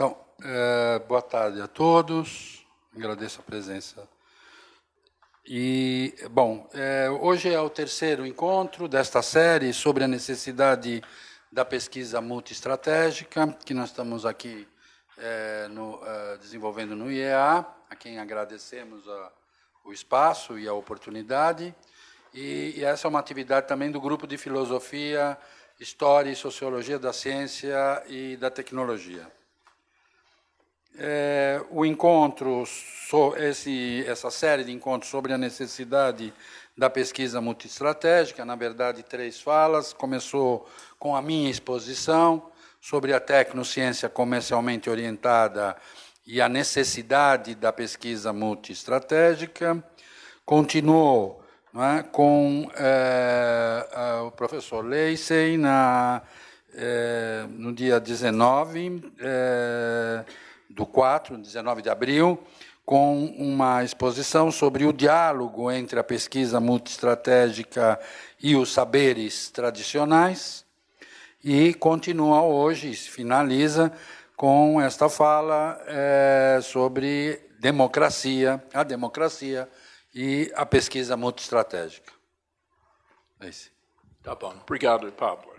Então, boa tarde a todos, agradeço a presença. E, bom, hoje é o terceiro encontro desta série sobre a necessidade da pesquisa multiestratégica, que nós estamos aqui desenvolvendo no IEA, a quem agradecemos o espaço e a oportunidade. E essa é uma atividade também do Grupo de Filosofia, História e Sociologia da Ciência e da Tecnologia. O encontro, essa série de encontros sobre a necessidade da pesquisa multiestratégica, na verdade, 3 falas, começou com a minha exposição sobre a Tecnociência Comercialmente-orientada e a necessidade da pesquisa multiestratégica, continuou, não é, com o professor Lacey no dia 19 19 de abril, com uma exposição sobre o diálogo entre a pesquisa multiestratégica e os saberes tradicionais, e continua hoje, finaliza com esta fala sobre a democracia e a pesquisa multiestratégica. É isso. Tá bom. Obrigado, Pablo.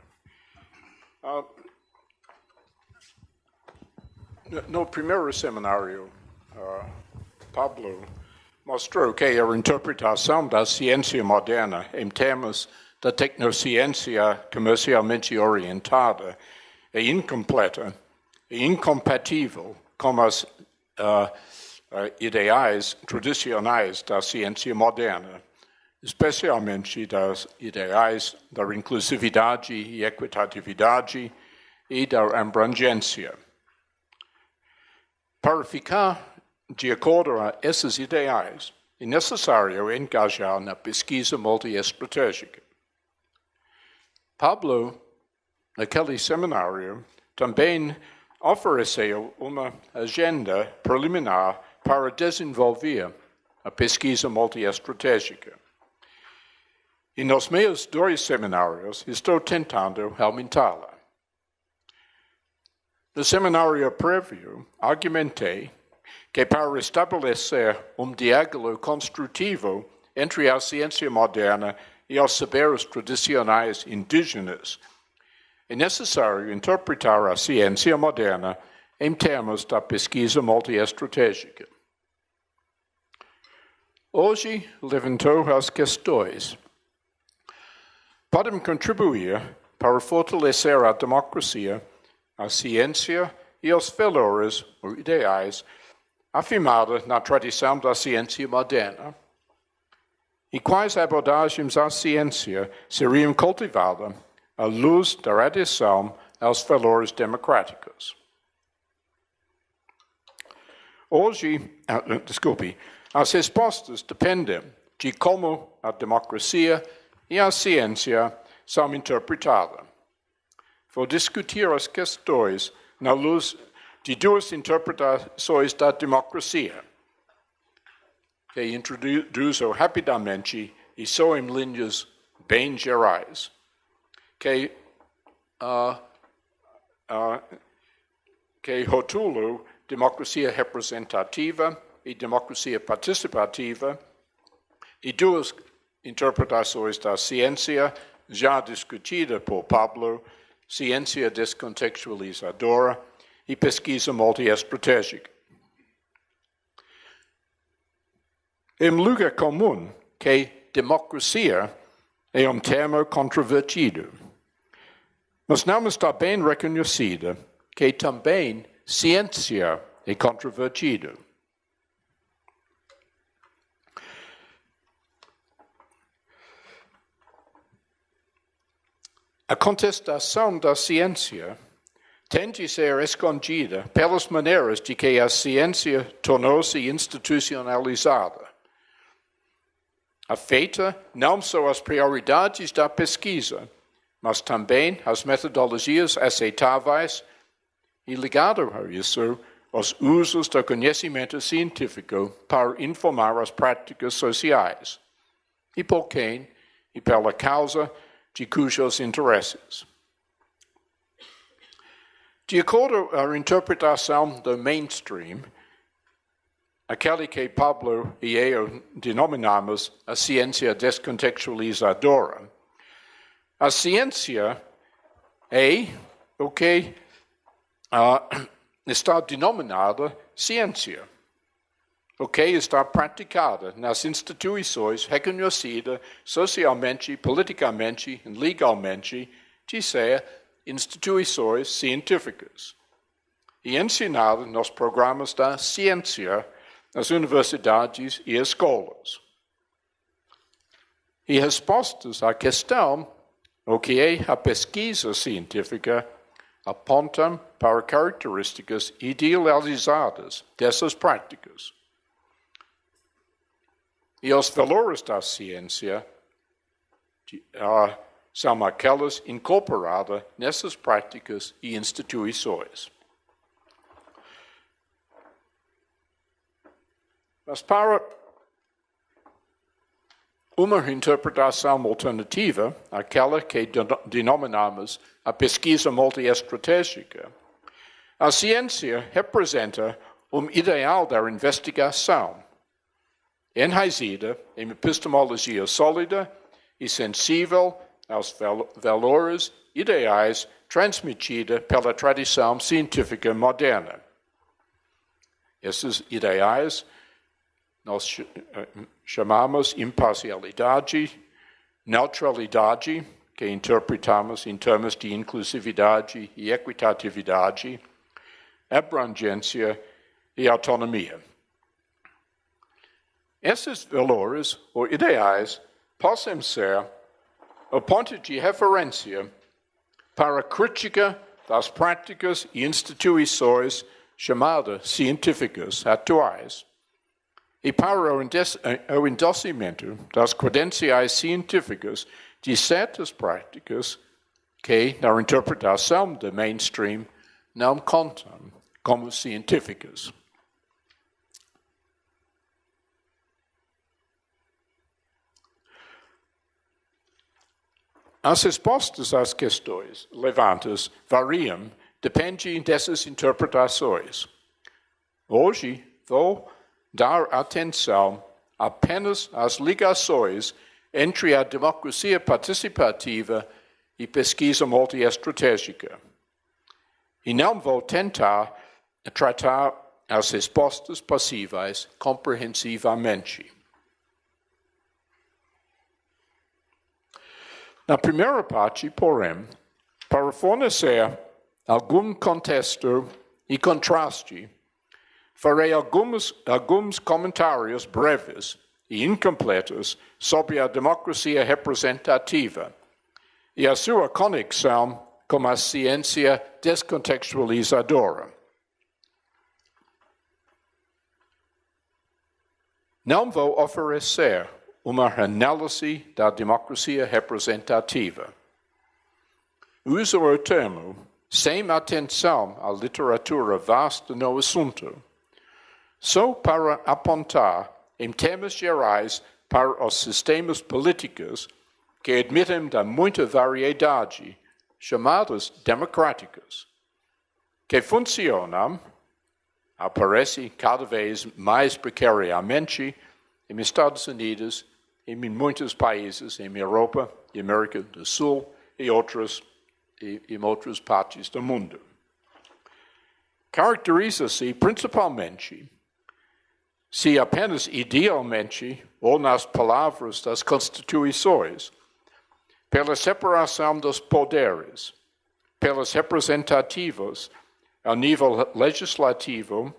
No primeiro seminário, Pablo mostrou que a interpretação da ciência moderna em termos da tecnociência comercialmente-orientada é incompleta e incompatível com as ideais tradicionais da ciência moderna, especialmente das ideais da inclusividade e equitatividade e da abrangência. Para ficar de acordo com esses ideais, é necessário engajar na pesquisa multiestratégica. Pablo, naquele seminário, também ofereceu uma agenda preliminar para desenvolver a pesquisa multiestratégica. E nos meus 2 seminários, estou tentando aumentá-la. No seminário prévio, argumentei que para estabelecer diálogo construtivo entre a ciência moderna e os saberes tradicionais indígenas, é necessário interpretar a ciência moderna em termos da pesquisa multiestratégica. Hoje, levantou as questões. Podem contribuir para fortalecer a democracia, a ciência e os valores ou ideais afirmados na tradição da ciência moderna. E quais abordagens à ciência seriam cultivadas à luz da adesão aos valores democráticos? Hoje, as respostas dependem de como a democracia e a ciência são interpretadas. Vou discutir as questões na luz de 2 interpretações da democracia, que introduzo rapidamente e só em linhas bem gerais, que rotulo democracia representativa e democracia participativa, e 2 interpretações da ciência já discutida por Pablo, ciência descontextualizadora e pesquisa multiestratégica. É lugar comum que democracia é termo controvertido, mas não está bem reconhecida que também ciência é controvertida. A contestação da ciência tende a ser escondida pelas maneiras de que a ciência tornou-se institucionalizada. Afeta não só as prioridades da pesquisa, mas também as metodologias aceitáveis e, ligado a isso, os usos do conhecimento científico para informar as práticas sociais, e por quem e pela causa de cujos interesses. De acordo à interpretação do mainstream, aquele que Pablo e eu denominamos a ciência descontextualizadora, a ciência é o que está denominada ciência, o que está praticada nas instituições reconhecidas socialmente, politicamente e legalmente de ser instituições científicas, e ensinada nos programas da ciência nas universidades e escolas. E respostas à questão, o que é a pesquisa científica, apontam para características idealizadas dessas práticas. E os valores da ciência são aquelas incorporadas nessas práticas e instituições. Mas para uma interpretação alternativa, aquela que denominamos a pesquisa multi-estratégica, a ciência representa ideal da investigação, enraizada em epistemologia sólida e sensível aos valores ideais transmitida pela tradição científica moderna. Esses ideais nós chamamos imparcialidade, neutralidade, que interpretamos em termos de inclusividade e equitatividade, abrangência e autonomia. Esses valores ou ideais podem ser o ponto de referência para a crítica das práticas e instituições chamadas científicas atuais e para o endossamento das credenciais científicas de certas práticas que, na interpretação do mainstream, não contam como científicas. As respostas às questões levantadas variam, dependem dessas interpretações. Hoje, vou dar atenção apenas às ligações entre a democracia participativa e pesquisa multiestratégica. E não vou tentar tratar as respostas possíveis comprehensivamente. Na primeira parte, porém, para fornecer algum contexto e contraste, farei alguns comentários breves e incompletos sobre a democracia representativa e a sua conexão com a ciência descontextualizadora. Não vou oferecer uma análise da democracia representativa. Uso o termo sem atenção à literatura vasta no assunto, só para apontar, em termos gerais, para os sistemas políticos que admitem da muita variedade, chamados democráticos, que funcionam, aparece cada vez mais precariamente, em Estados Unidos, em muitos países, em Europa e América do Sul e em outras partes do mundo. Caracteriza-se principalmente, se apenas idealmente, ou nas palavras das constituições, pela separação dos poderes, pelas representativas ao nível legislativo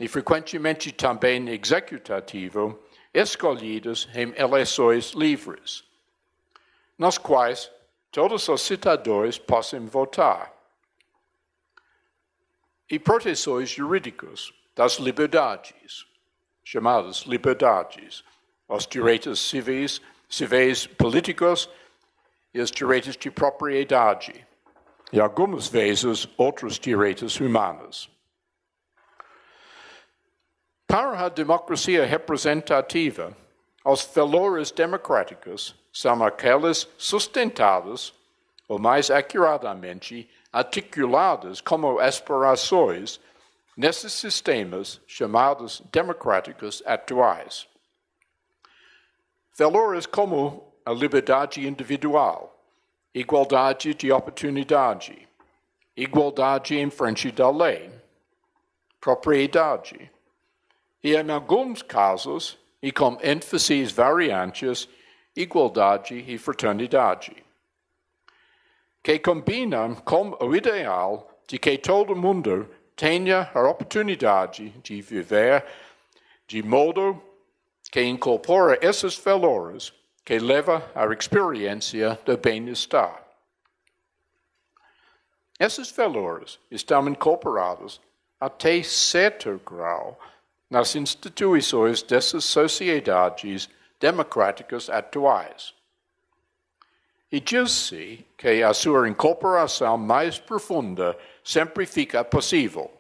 e frequentemente também executivo, escolhidas em eleições livres, nas quais todos os cidadãos possam votar, e proteções jurídicas das liberdades, chamadas liberdades, os direitos civis políticos e os direitos de propriedade, e algumas vezes outros direitos humanos. Para a democracia representativa, os valores democráticos são aqueles sustentados, ou mais acuradamente, articuladas como aspirações nesses sistemas chamados democráticos atuais. Valores como a liberdade individual, igualdade de oportunidade, igualdade em frente da lei, propriedade, e em alguns casos, e com ênfases variantes, igualdade e fraternidade, que combinam com o ideal de que todo mundo tenha a oportunidade de viver de modo que incorpora esses valores que leva à experiência do bem-estar. Esses valores estão incorporados até certo grau nas instituições dessas sociedades democráticas atuais. E diz-se que a sua incorporação mais profunda sempre fica possível.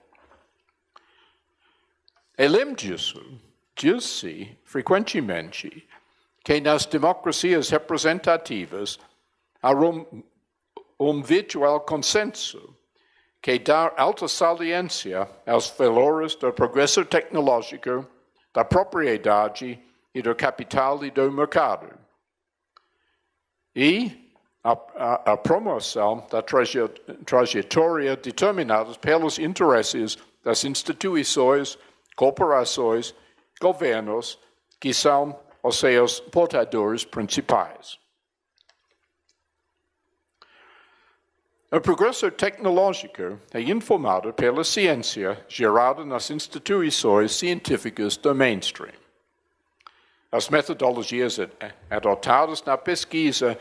Além disso, diz-se frequentemente que nas democracias representativas há um virtual consenso que dá alta saliência aos valores do progresso tecnológico, da propriedade e do capital e do mercado. E a promoção da trajetória determinadas pelos interesses das instituições, corporações, governos, que são os seus portadores principais. O progresso tecnológico é informado pela ciência gerada nas instituições científicas do mainstream. As metodologias adotadas na pesquisa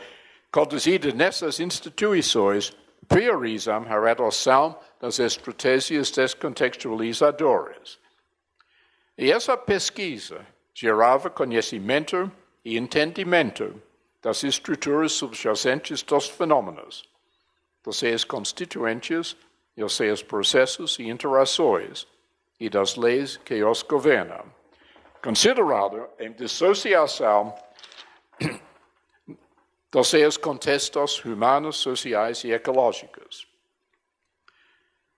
conduzida nessas instituições priorizam a adoção das estratégias descontextualizadoras. E essa pesquisa gerava conhecimento e entendimento das estruturas subjacentes dos fenômenos, dos seus constituintes e os seus processos e interações, e das leis que os governam, considerado em dissociação dos seus contextos humanos, sociais e ecológicos.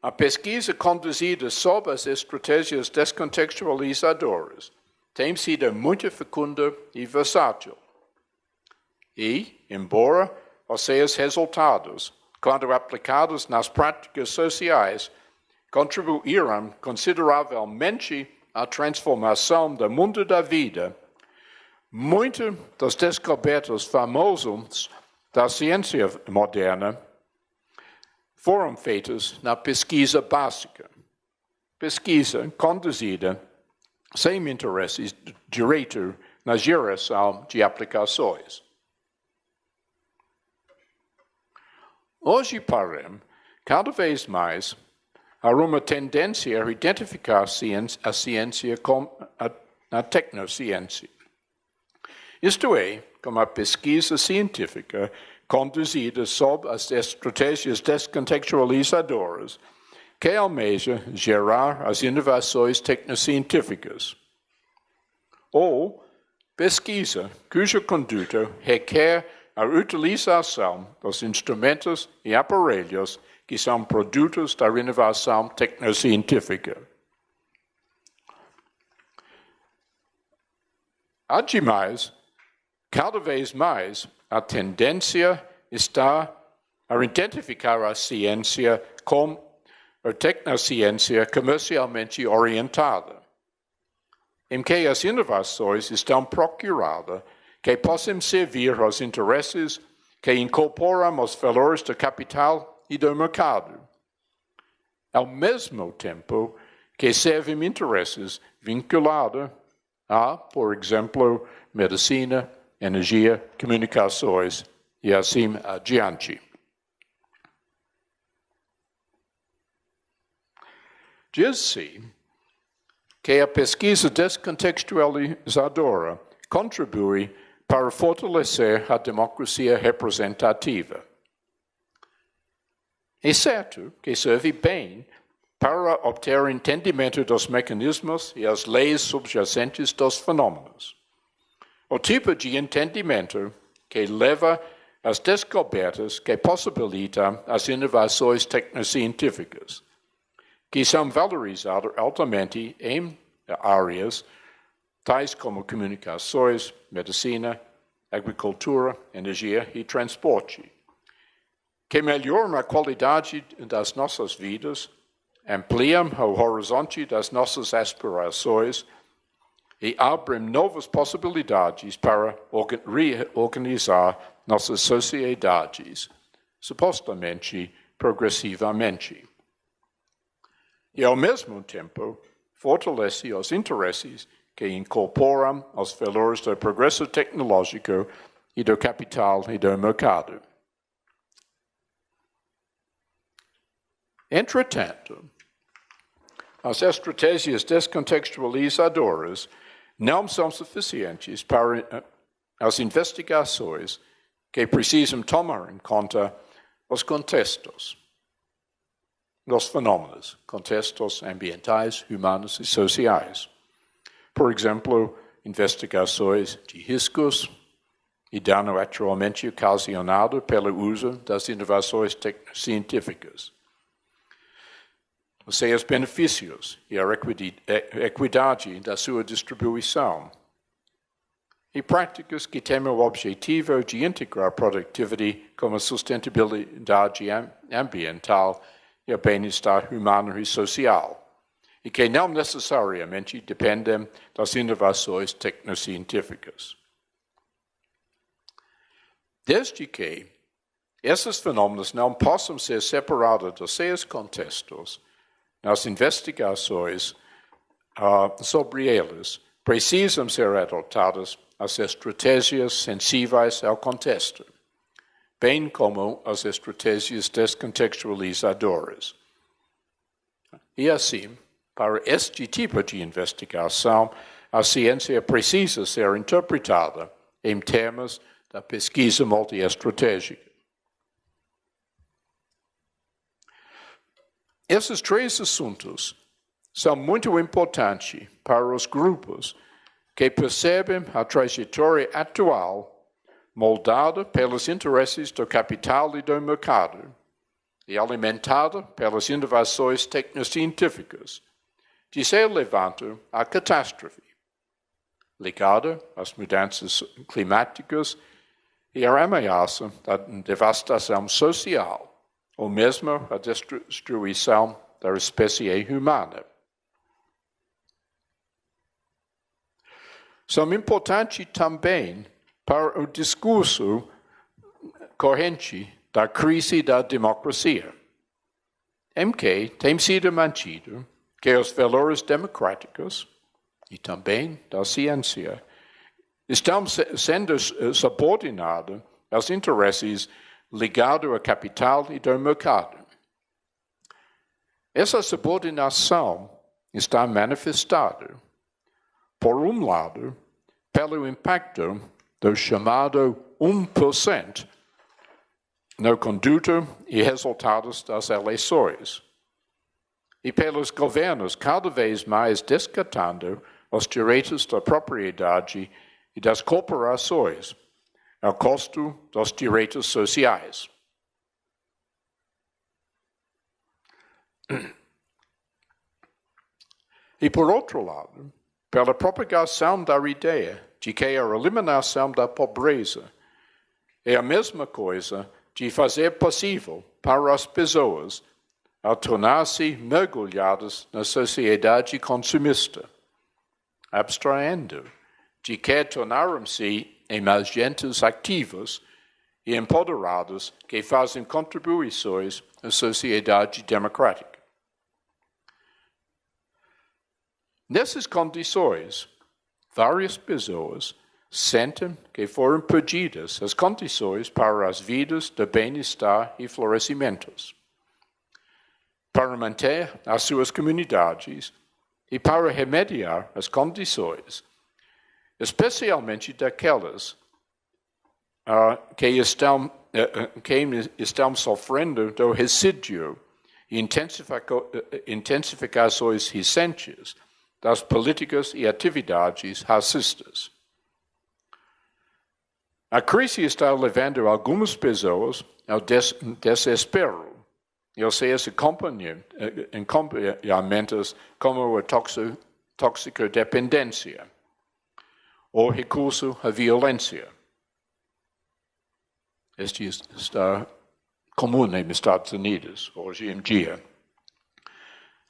A pesquisa conduzida sob as estratégias descontextualizadoras tem sido muito fecunda e versátil. E, embora os seus resultados, quando aplicados nas práticas sociais, contribuíram consideravelmente à transformação do mundo da vida, muitas das descobertas famosas da ciência moderna foram feitas na pesquisa básica, pesquisa conduzida sem interesses direto na geração de aplicações. Hoje, porém, cada vez mais, há uma tendência a identificar a ciência com a tecnociência. Isto é, como a pesquisa científica conduzida sob as estratégias descontextualizadoras que almeja gerar as inovações tecnocientíficas. Ou pesquisa cuja conduta requer a utilização dos instrumentos e aparelhos que são produtos da inovação tecnocientífica. Ademais, cada vez mais, a tendência está a identificar a ciência como a tecnociência comercialmente orientada, em que as inovações estão procuradas que possam servir aos interesses que incorporam os valores do capital e do mercado, ao mesmo tempo que servem interesses vinculados a, por exemplo, medicina, energia, comunicações e assim adiante. Diz-se que a pesquisa descontextualizadora contribui para fortalecer a democracia representativa. É certo que serve bem para obter entendimento dos mecanismos e as leis subjacentes dos fenômenos. O tipo de entendimento que leva as descobertas que possibilitam as inovações tecnocientíficas, que são valorizadas altamente em áreas tais como comunicações, medicina, agricultura, energia e transporte, que melhoram a qualidade das nossas vidas, ampliam o horizonte das nossas aspirações e abrem novas possibilidades para reorganizar nossas sociedades, supostamente progressivamente. E, ao mesmo tempo, fortalece os interesses que incorporam os valores do progresso tecnológico e do capital e do mercado. Entretanto, as estratégias descontextualizadoras não são suficientes para as investigações que precisam tomar em conta os contextos, os fenômenos, contextos ambientais, humanos e sociais. Por exemplo, investigações de riscos e dano atualmente ocasionado pelo uso das inovações científicas. Os benefícios e a equidade da sua distribuição. E práticas que têm o objetivo de integrar a produtividade com a sustentabilidade ambiental e o bem-estar humano e social, e que não necessariamente dependem das inovações tecnocientíficas. Desde que esses fenômenos não possam ser separados dos seus contextos, nas investigações sobre eles precisam ser adotadas as estratégias sensíveis ao contexto, bem como as estratégias descontextualizadoras. E assim, para este tipo de investigação, a ciência precisa ser interpretada em termos da pesquisa multiestratégica. Esses três assuntos são muito importantes para os grupos que percebem a trajetória atual moldada pelos interesses do capital e do mercado e alimentada pelas inovações tecnocientíficas, de se levantar a catástrofe, ligada às mudanças climáticas e à ameaça da devastação social, ou mesmo a destruição da espécie humana. São importantes também para o discurso corrente da crise da democracia, em que tem sido mantido que os valores democráticos e também da ciência estão sendo subordinados aos interesses ligados ao capital e do mercado. Essa subordinação está manifestada, por um lado, pelo impacto do chamado 1% na conduta e resultados das eleições, e pelos governos cada vez mais descartando os direitos da propriedade e das corporações, ao custo dos direitos sociais. E, por outro lado, pela propagação da ideia de que a eliminação da pobreza é a mesma coisa de fazer possível para as pessoas a tornar-se mergulhadas na sociedade consumista, abstraindo de que tornaram-se emergentes ativos e empoderados que fazem contribuições à sociedade democrática. Nessas condições, várias pessoas sentem que foram perdidas as condições para as vidas de bem-estar e florescimentos, para manter as suas comunidades e para remediar as condições, especialmente daquelas que estão sofrendo do resíduo e intensificações recentes das políticas e atividades racistas. A crise está levando algumas pessoas ao desespero, ou seja, acompanhamentos como a toxicodependência ou recurso à violência. Este está comum nos Estados Unidos hoje em dia.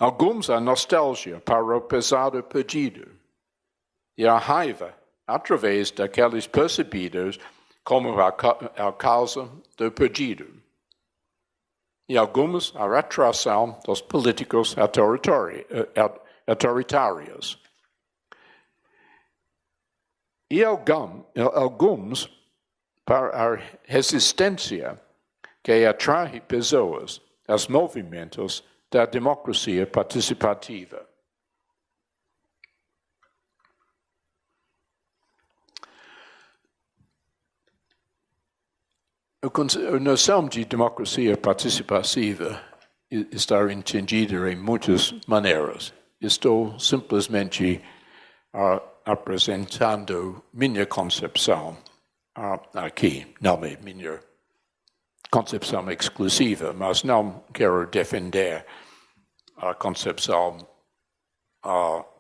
Alguns a nostalgia para o passado perdido e a raiva através daqueles percebidos como a causa do perdido. E alguns a retração dos políticos autoritários. E alguns para a resistência que atrai pessoas aos movimentos da democracia participativa. A noção de democracia participativa está entendida em muitas maneiras. Estou simplesmente apresentando minha concepção aqui, não é minha concepção exclusiva, mas não quero defender a concepção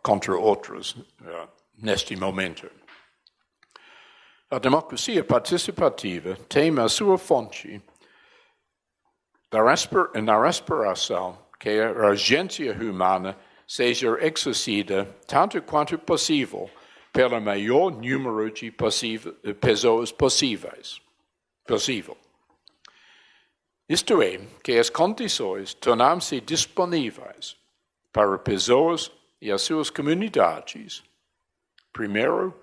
contra outros neste momento. A democracia participativa tem a sua fonte na respiração que a agência humana seja exercida tanto quanto possível pelo maior número de pessoas possível. Isto é, que as condições tornam-se disponíveis para pessoas e as suas comunidades, primeiro,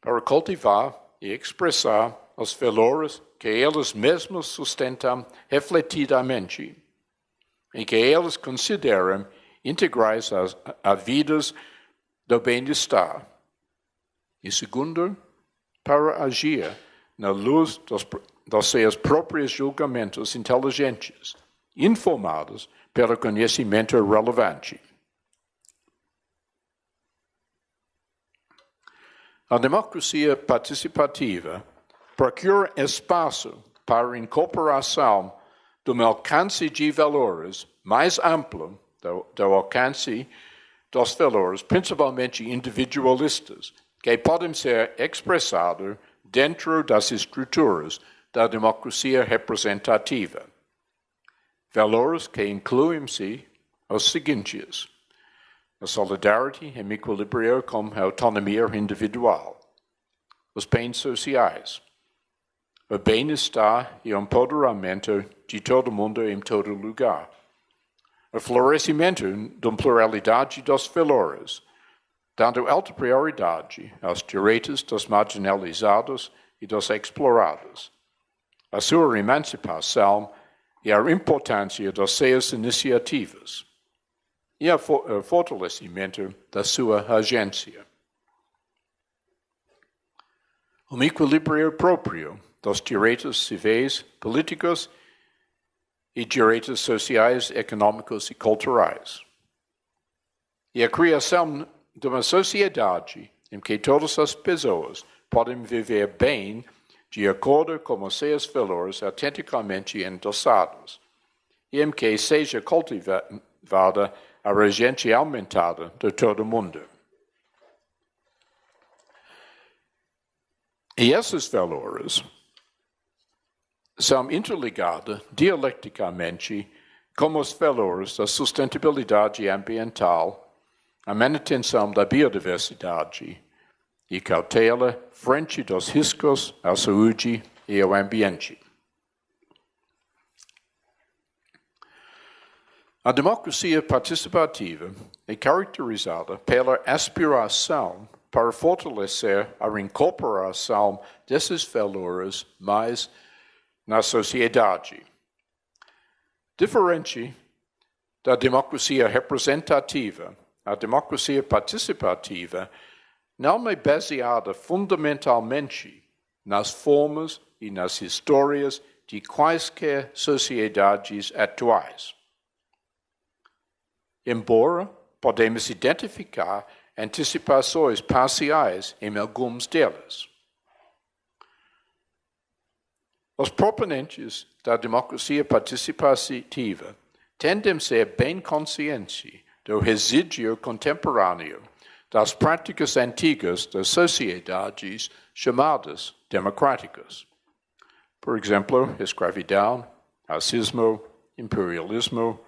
para cultivar e expressar os valores que eles mesmos sustentam refletidamente e que eles consideram integrais a vidas do bem-estar. E segundo, para agir na luz dos seus próprios julgamentos inteligentes, informados pelo conhecimento relevante. A democracia participativa procura espaço para a incorporação de um alcance de valores mais amplo do alcance dos valores, principalmente individualistas, que podem ser expressados dentro das estruturas da democracia representativa. Valores que incluem-se os seguintes: a solidariedade em equilíbrio com a autonomia individual, os bens sociais, o bem-estar e o empoderamento de todo mundo em todo lugar, o florescimento da pluralidade dos valores, dando alta prioridade aos direitos dos marginalizados e dos explorados, a sua emancipação e a importância das suas iniciativas, e o fortalecimento da sua agência. Um equilíbrio próprio dos direitos civis, políticos e direitos sociais, econômicos e culturais. E a criação de uma sociedade em que todas as pessoas podem viver bem de acordo com os seus valores autenticamente endossados, e em que seja cultivada a agência aumentada de todo o mundo. E esses valores são interligados dialeticamente com os valores da sustentabilidade ambiental, a manutenção da biodiversidade e cautela frente dos riscos à saúde e ao ambiente. A democracia participativa é caracterizada pela aspiração para fortalecer a incorporação desses valores mais na sociedade. Diferente da democracia representativa, a democracia participativa não é baseada fundamentalmente nas formas e nas histórias de quaisquer sociedades atuais. Embora podemos identificar antecipações parciais em alguns delas. Os proponentes da democracia participativa tendem a ser bem conscientes do resíduo contemporâneo das práticas antigas das sociedades chamadas democráticas. Por exemplo, escravidão, racismo, imperialismo,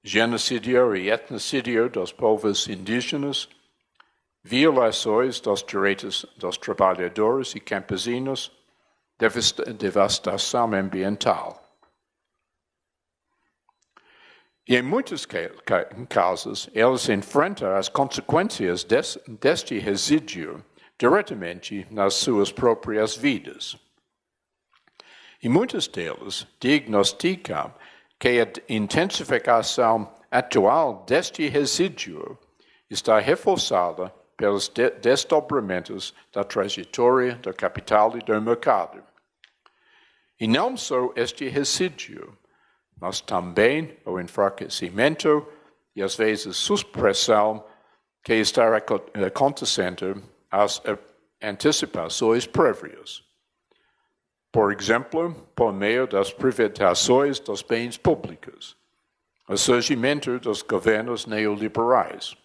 genocídio e etnocídio dos povos indígenas, violações dos direitos dos trabalhadores e campesinos, devastação ambiental. E em muitos casos, eles enfrentam as consequências deste resíduo diretamente nas suas próprias vidas. E muitos deles diagnosticam que a intensificação atual deste resíduo está reforçada pelos desdobramentos da trajetória do capital e do mercado. E não só este resíduo, mas também o enfraquecimento e, às vezes, supressão que está acontecendo às antecipações prévias. Por exemplo, por meio das privatizações dos bens públicos, o surgimento dos governos neoliberais,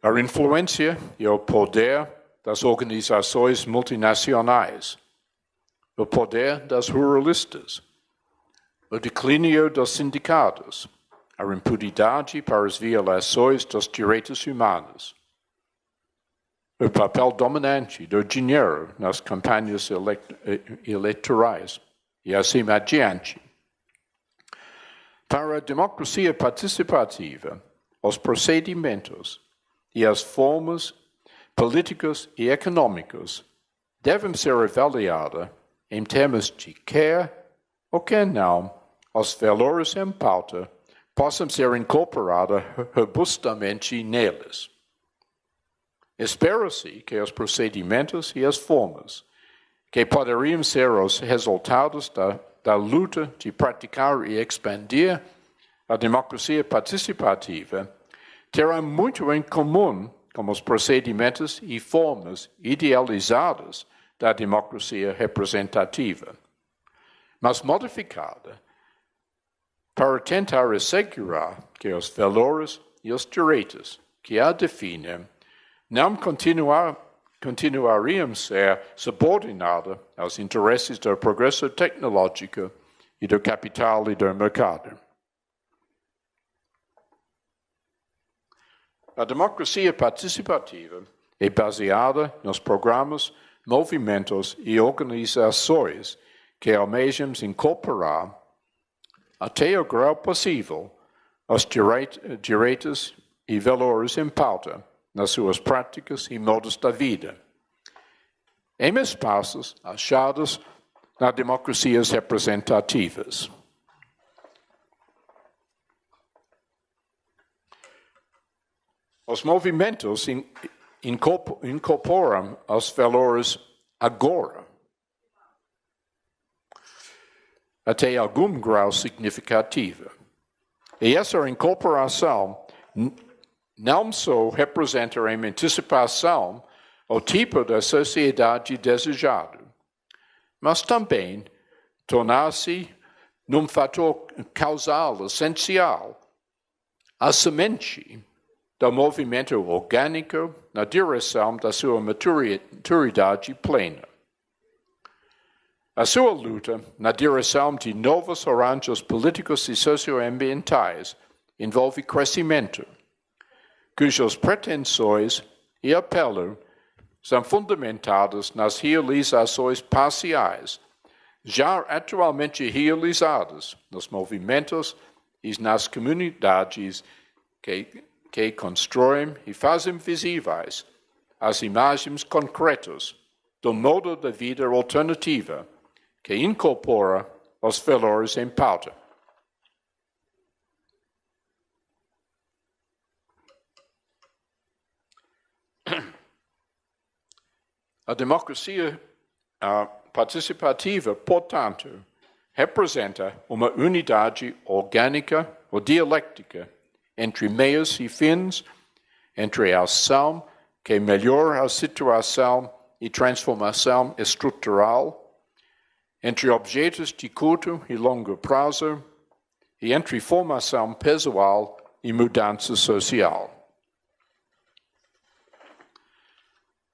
a influência e o poder das organizações multinacionais, o poder das ruralistas, o declínio dos sindicatos, a impunidade para as violações dos direitos humanos, o papel dominante do dinheiro nas campanhas eleitorais e assim adiante. Para a democracia participativa, os procedimentos e as formas políticas e econômicas devem ser avaliadas em termos de quer ou quer não os valores em pauta possam ser incorporados robustamente neles. Espera-se que os procedimentos e as formas que poderiam ser os resultados da luta de praticar e expandir a democracia participativa terão muito em comum com os procedimentos e formas idealizadas da democracia representativa, mas modificada para tentar assegurar que os valores e os direitos que a definem não continuariam a ser subordinados aos interesses do progresso tecnológico e do capital e do mercado. A democracia participativa é baseada nos programas, movimentos e organizações que almejamos incorporar, até o grau possível, os direitos e valores em pauta nas suas práticas e modos da vida, em espaços achados nas democracias representativas. Os movimentos incorporam os valores agora, até algum grau significativo. E essa incorporação não só representa uma antecipação ao tipo da sociedade desejado, mas também torna-se num fator causal essencial, a semente do movimento orgânico na direção da sua maturidade plena. A sua luta na direção de novos arranjos políticos e socioambientais envolve crescimento, cujas pretensões e apelo são fundamentados nas realizações parciais, já atualmente realizadas nos movimentos e nas comunidades que constroem e fazem visíveis as imagens concretas do modo de vida alternativa que incorpora os valores em pauta. A democracia participativa, portanto, representa uma unidade orgânica ou dialética entre meios e fins, entre a ação que melhora a situação e transformação estrutural, entre objetos de curto e longo prazo e entre formação pessoal e mudança social.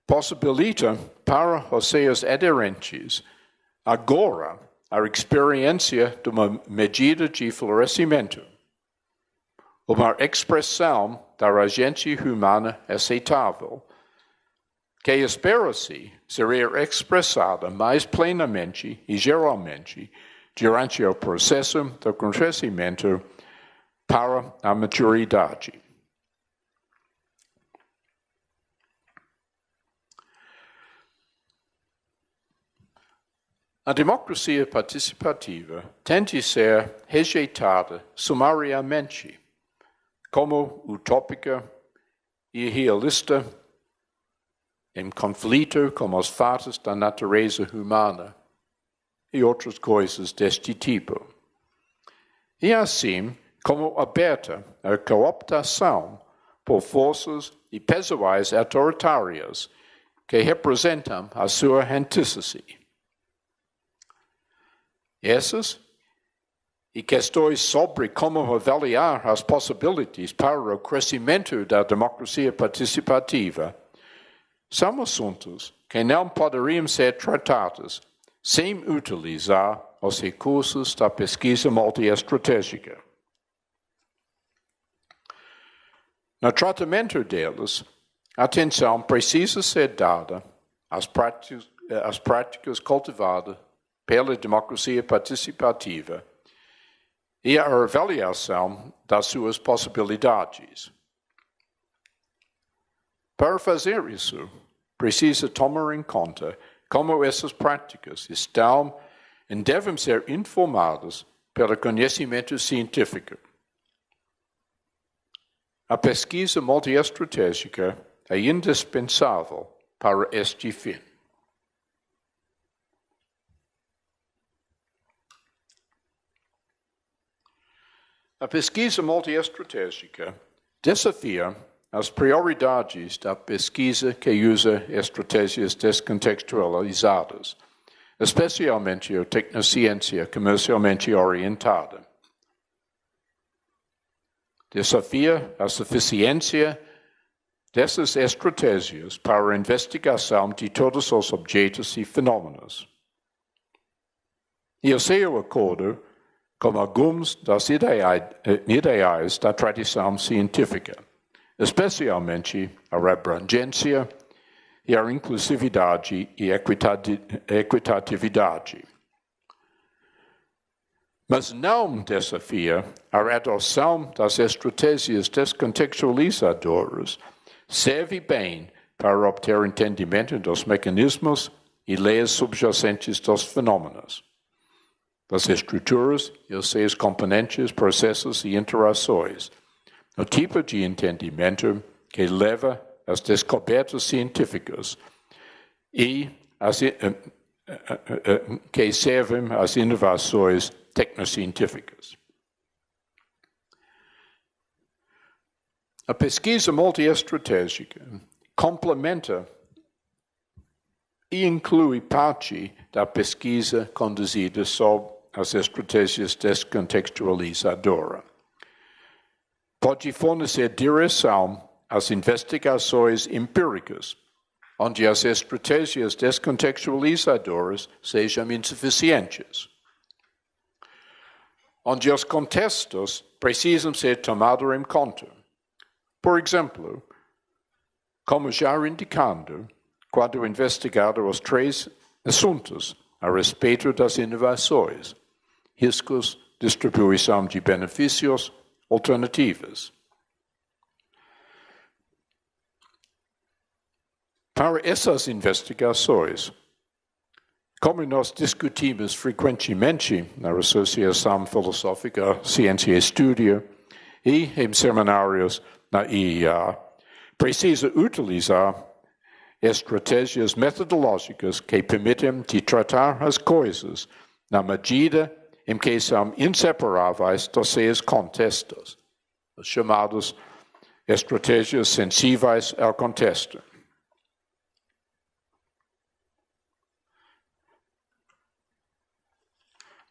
Possibilita para os seus aderentes agora a experiência de uma medida de florescimento, uma expressão da agência humana aceitável, que espera-se ser expressada mais plenamente e geralmente durante o processo de crescimento para a maturidade. A democracia participativa tem de ser rejeitada sumariamente como utópica e irrealista, em conflito com os fatos da natureza humana e outras coisas deste tipo. E assim, como aberta à cooptação por forças e pessoais autoritárias que representam a sua antítese. Essas e questões sobre como avaliar as possibilidades para o crescimento da democracia participativa são assuntos que não poderiam ser tratados sem utilizar os recursos da pesquisa multiestratégica. No tratamento deles, atenção precisa ser dada às práticas cultivadas pela democracia participativa e à avaliação das suas possibilidades. Para fazer isso, precisa tomar em conta como essas práticas estão e devem ser informadas pelo conhecimento científico. A pesquisa multiestratégica é indispensável para este fim. A pesquisa multiestratégica desafia as prioridades da pesquisa que usa estratégias descontextualizadas, especialmente a tecnociência comercialmente-orientada. Desafia a suficiência dessas estratégias para a investigação de todos os objetos e fenômenos. E o seu acordo com alguns dos ideais da tradição científica, especialmente a abrangência e a inclusividade e equitatividade. Mas não desafia a adoção das estratégias descontextualizadoras, serve bem para obter entendimento dos mecanismos e leis subjacentes dos fenômenos, das estruturas e os seus componentes, processos e interações, o tipo de entendimento que leva às descobertas científicas e que servem às inovações tecnocientíficas. A pesquisa multiestratégica complementa e inclui parte da pesquisa conduzida sob as estratégias descontextualizadoras. Pode fornecer direção às investigações empíricas, onde as estratégias descontextualizadoras sejam insuficientes, onde os contextos precisam ser tomados em conta. Por exemplo, como já indicando, quando investigado os três assuntos a respeito das inovações, riscos, distribuição de benefícios, alternativas. Para essas investigações, como nós discutimos frequentemente na Associação Filosófica Ciência e Estudo e em seminários na IEA, precisa utilizar estratégias metodológicas que permitem de tratar as coisas na medida em que são inseparáveis dos seus contextos, as chamadas estratégias sensíveis ao contexto.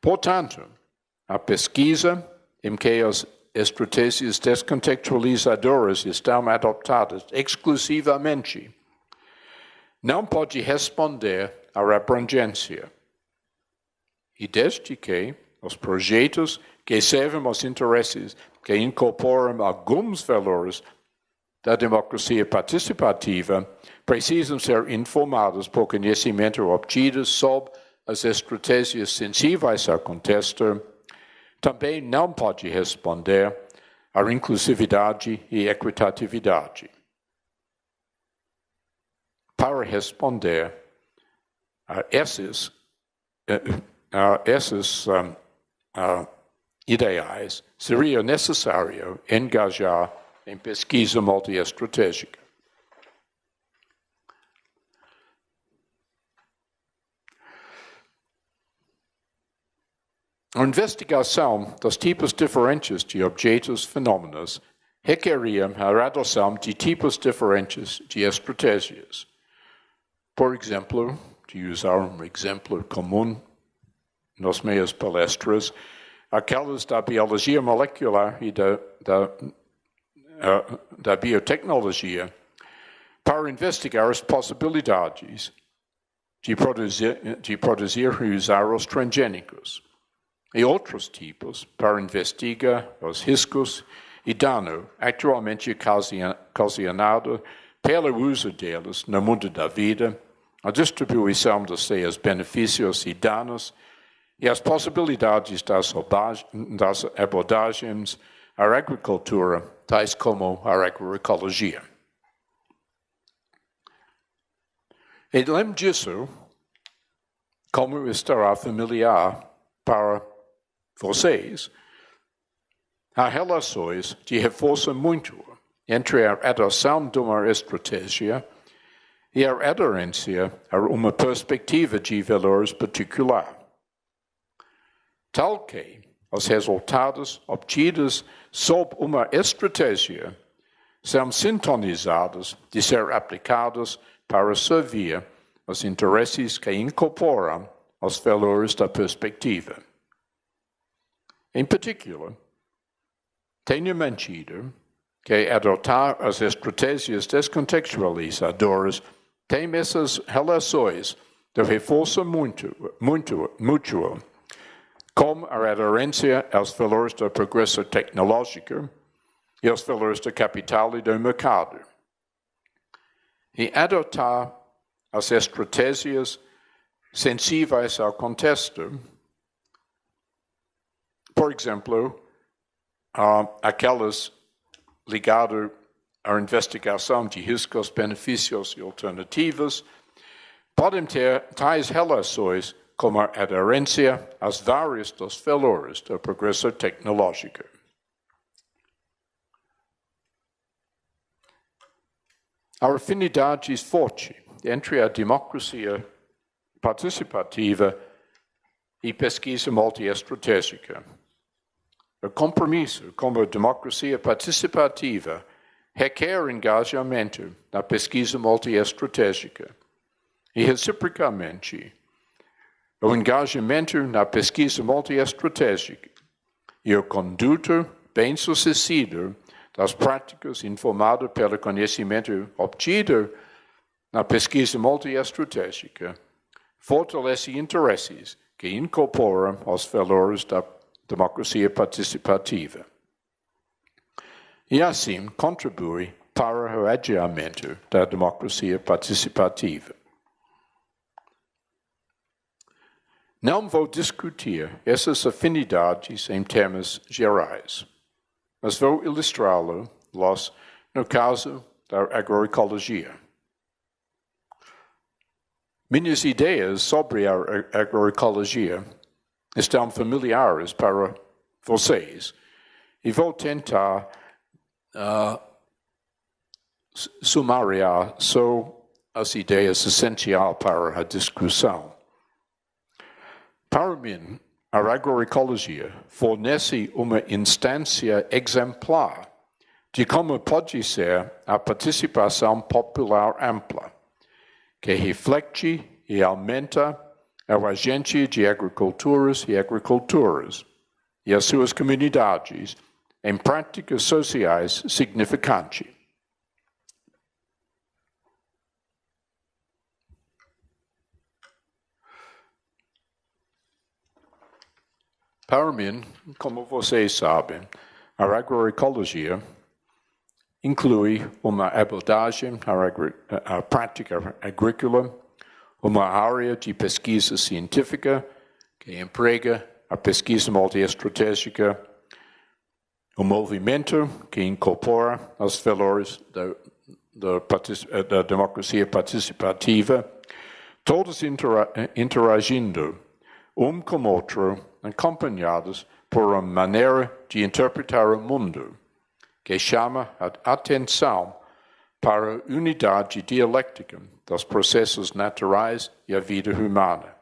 Portanto, a pesquisa em que as estratégias descontextualizadoras estão adoptadas exclusivamente não pode responder à abrangência. E desde que os projetos que servem aos interesses que incorporam alguns valores da democracia participativa precisam ser informados por conhecimento obtido sob as estratégias sensíveis ao contexto, também não pode responder à inclusividade e equitatividade. Para responder a esses ideais, seria necessário engajar em pesquisa multiestratégica. A investigação dos tipos diferentes de objetos e fenômenos requeria a adoção de tipos diferentes de estratégias. Por exemplo, de usar um exemplo comum nas minhas palestras, aquelas da biologia molecular e da biotecnologia, para investigar as possibilidades de produzir e usar os transgênicos, e outros tipos para investigar os riscos e dano atualmente ocasionado pelo uso deles no mundo da vida, a distribuição dos seus benefícios e danos, e as possibilidades das abordagens à agricultura, tais como a agroecologia. E além disso, como estará familiar para vocês, há relações de reforço mútuo entre a adoção de uma estratégia e a aderência a uma perspectiva de valores particular, tal que os resultados obtidos sob uma estratégia são sintonizados de ser aplicados para servir os interesses que incorporam os valores da perspectiva. Em particular, tenho mantido que adotar as estratégias descontextualizadoras tem essas relações de reforço mútuo, como a aderência aos valores da progresso tecnológico e aos valores do capital e do mercado. E adotar as estratégias sensíveis ao contexto, por exemplo, aquelas ligadas à investigação de riscos, benefícios e alternativas, podem ter tais relações como a aderência às vários dos valores da progresso tecnológica. Há afinidades fortes entre a democracia participativa e pesquisa multiestratégica. O compromisso com a democracia participativa requer engajamento na pesquisa multiestratégica e, reciprocamente, o engajamento na pesquisa multiestratégica e o conduto bem-sucedido das práticas informadas pelo conhecimento obtido na pesquisa multiestratégica fortalece interesses que incorporam os valores da democracia participativa e, assim, contribui para o adiamento da democracia participativa. Não vou discutir essas afinidades em termos gerais, mas vou ilustrá-las no caso da agroecologia. Minhas ideias sobre a agroecologia estão familiares para vocês e vou tentar sumariar só as ideias essenciais para a discussão. Para mim, a agroecologia fornece uma instância exemplar de como pode ser a participação popular ampla, que reflete e aumenta a agência de agricultores e agricultoras e as suas comunidades em práticas sociais significantes. Para mim, como vocês sabem, a agroecologia inclui uma abordagem à prática agrícola, uma área de pesquisa científica que emprega a pesquisa multiestratégica, um movimento que incorpora os valores da democracia participativa, todos interagindo um com o outro, acompanhados por uma maneira de interpretar o mundo, que chama a atenção para a unidade dialética dos processos naturais e a vida humana,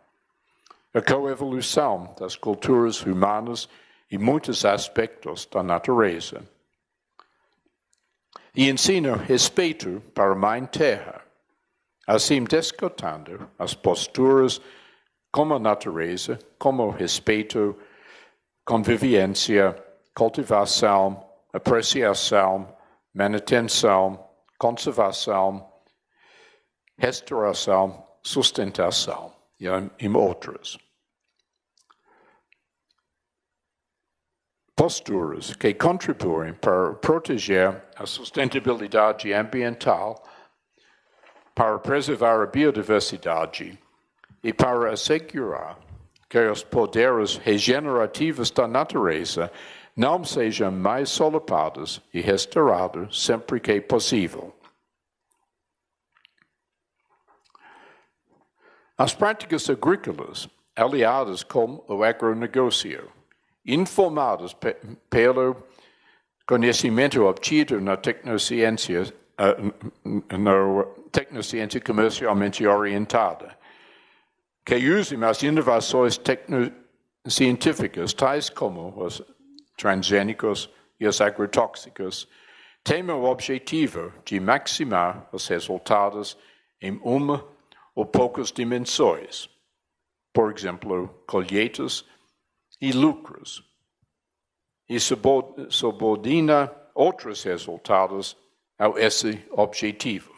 a coevolução das culturas humanas e muitos aspectos da natureza. E ensina respeito para a Mãe Terra, assim descontando as posturas como a natureza, como o respeito, convivência, cultivação, apreciação, manutenção, conservação, restauração, sustentação e outras. Posturas que contribuem para proteger a sustentabilidade ambiental, para preservar a biodiversidade e para assegurar que os poderes regenerativos da natureza não sejam mais solapados e restaurados sempre que possível. As práticas agrícolas, aliadas com o agronegócio, informadas pelo conhecimento obtido na tecnociência comercialmente-orientada, que usam as inovações tecnocientíficas, tais como os transgênicos e os agrotóxicos, têm o objetivo de maximizar os resultados em uma ou poucas dimensões, por exemplo, colheitas e lucros, e subordina outros resultados a esse objetivo.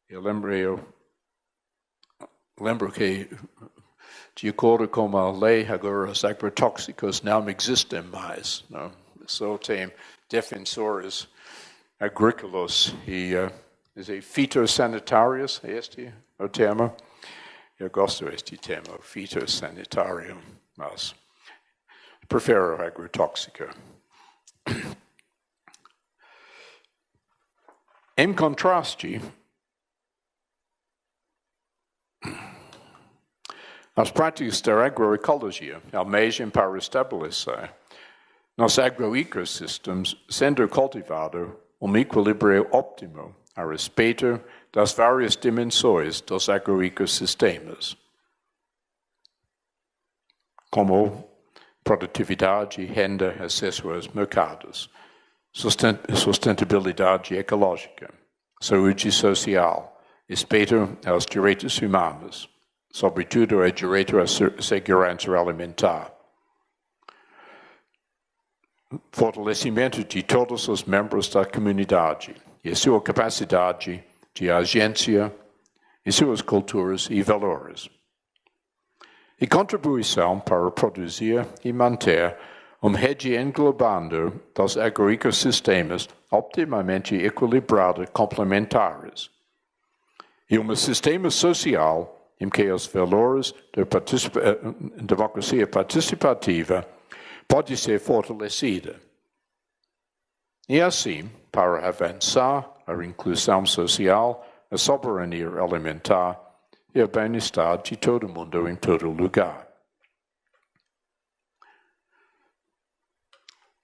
Eu lembro que, de acordo com a lei, agora os agrotóxicos não existem mais. Não? Só tem defensores agrícolas e fitossanitários, este é o tema. Eu gosto deste tema, fitossanitário, mas prefiro agrotóxico. Em contraste, as práticas da agroecologia almejam para estabelecer nos agroecossistemas, sendo cultivado equilíbrio óptimo a respeito das várias dimensões dos agroecossistemas, como produtividade, renda, acesso aos mercados, sustentabilidade ecológica, saúde social, respeito aos direitos humanos, sobretudo o direito à segurança alimentar, fortalecimento de todos os membros da comunidade e a sua capacidade de agência e suas culturas e valores, e contribuição para produzir e manter rede englobando dos agroecossistemas optimamente equilibrados e complementares, e sistema social em que os valores da democracia participativa podem ser fortalecidos. E assim, para avançar a inclusão social, a soberania alimentar e o bem-estar de todo mundo em todo lugar.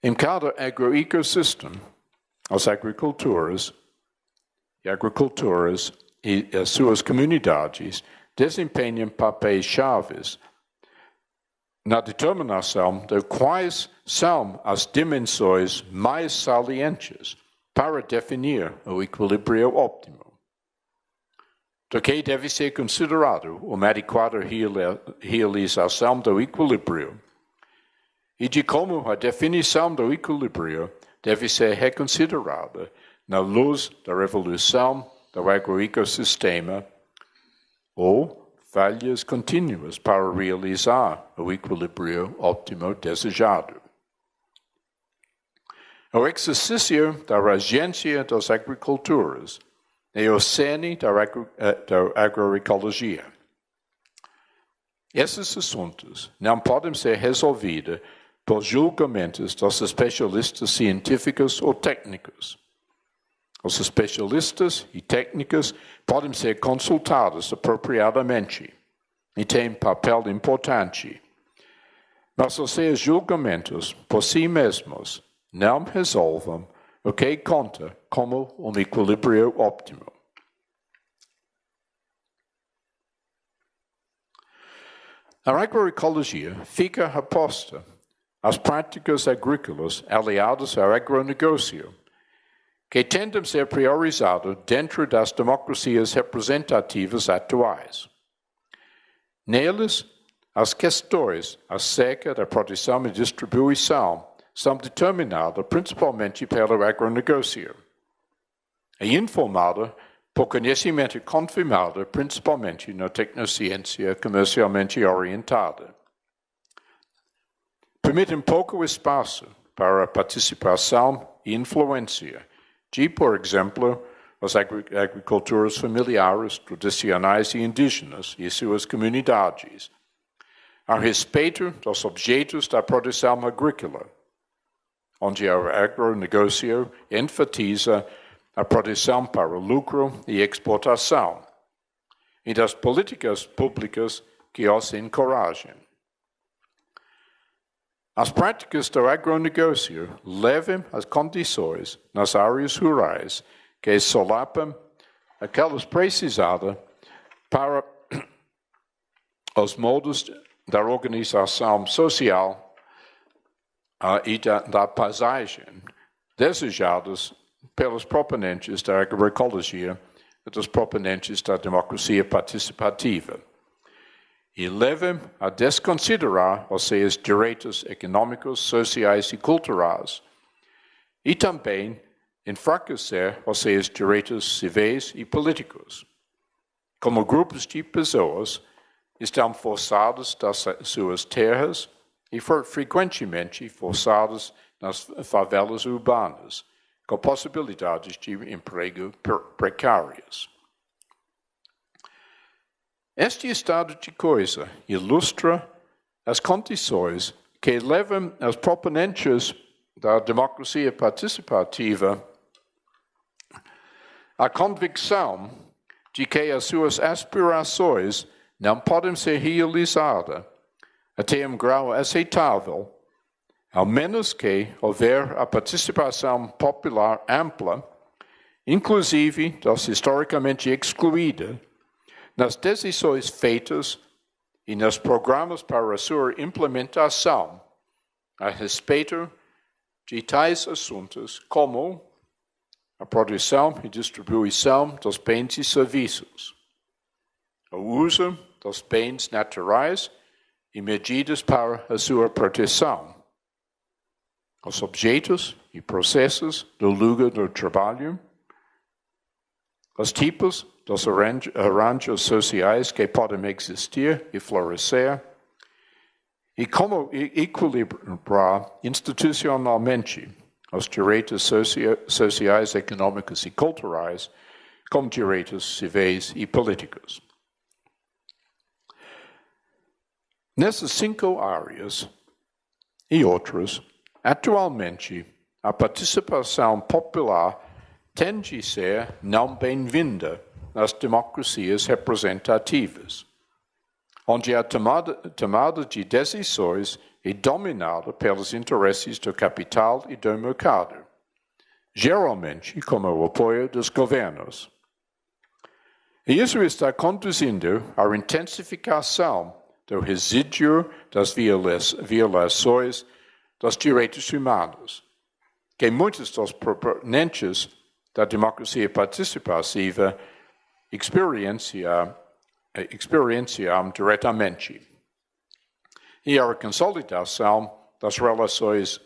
Em cada agroecossistema, os agricultores e as suas comunidades desempenham papéis chaves na determinação de quais são as dimensões mais salientes para definir o equilíbrio óptimo. do que deve ser considerado uma adequada realização do equilíbrio e de como a definição do equilíbrio deve ser reconsiderada na luz da revolução do agroecossistema ou falhas contínuas para realizar o equilíbrio óptimo desejado. O exercício da regência das agriculturas é o cerne da agroecologia. Esses assuntos não podem ser resolvidos por julgamentos dos especialistas científicos ou técnicos. Os especialistas e técnicos podem ser consultados apropriadamente e têm papel importante, mas os seus julgamentos por si mesmos não resolvem o que conta como um equilíbrio óptimo. A agroecologia fica oposta às práticas agrícolas aliadas ao agronegócio, que tendem a ser priorizadas dentro das democracias representativas atuais. Neles, as questões acerca da produção e distribuição são determinadas principalmente pelo agronegócio e informadas por conhecimento confirmado principalmente na tecnociência comercialmente-orientada. Permitem pouco espaço para a participação e influência de, por exemplo, as agriculturas familiares, tradicionais e indígenas e suas comunidades, a respeito dos objetos da produção agrícola, onde o agronegócio enfatiza a produção para o lucro e exportação, e das políticas públicas que os encorajam. As práticas do agronegócio levam às condições nas áreas rurais que solapam aquelas precisadas para os modos da organização social e da paisagem desejados pelos proponentes da agroecologia e dos proponentes da democracia participativa, e levam a desconsiderar os seus direitos econômicos, sociais e culturais, e também enfraquecer os seus direitos civis e políticos. Como grupos de pessoas estão forçados das suas terras e frequentemente forçados nas favelas urbanas, com possibilidades de emprego precárias. Este estado de coisa ilustra as condições que levam os proponentes da democracia participativa à convicção de que as suas aspirações não podem ser realizadas até um grau aceitável, ao menos que houver a participação popular ampla, inclusive das historicamente excluídas, nas decisões feitas e nos programas para a sua implementação a respeito de tais assuntos como a produção e distribuição dos bens e serviços, o uso dos bens naturais e medidas para a sua proteção, os objetos e processos do lugar do trabalho, os tipos dos arranjos sociais que podem existir e florescer, e como equilibrar institucionalmente os direitos sociais, econômicos e culturais com direitos civis e políticos. Nessas 5 áreas e outras, atualmente, a participação popular tende a ser não bem-vinda nas democracias representativas, onde a tomada de decisões é dominada pelos interesses do capital e do mercado, geralmente com o apoio dos governos. E isso está conduzindo à intensificação do resíduo das violações dos direitos humanos, que muitos dos proponentes da democracia participativa experienciam diretamente. E a consolidação das relações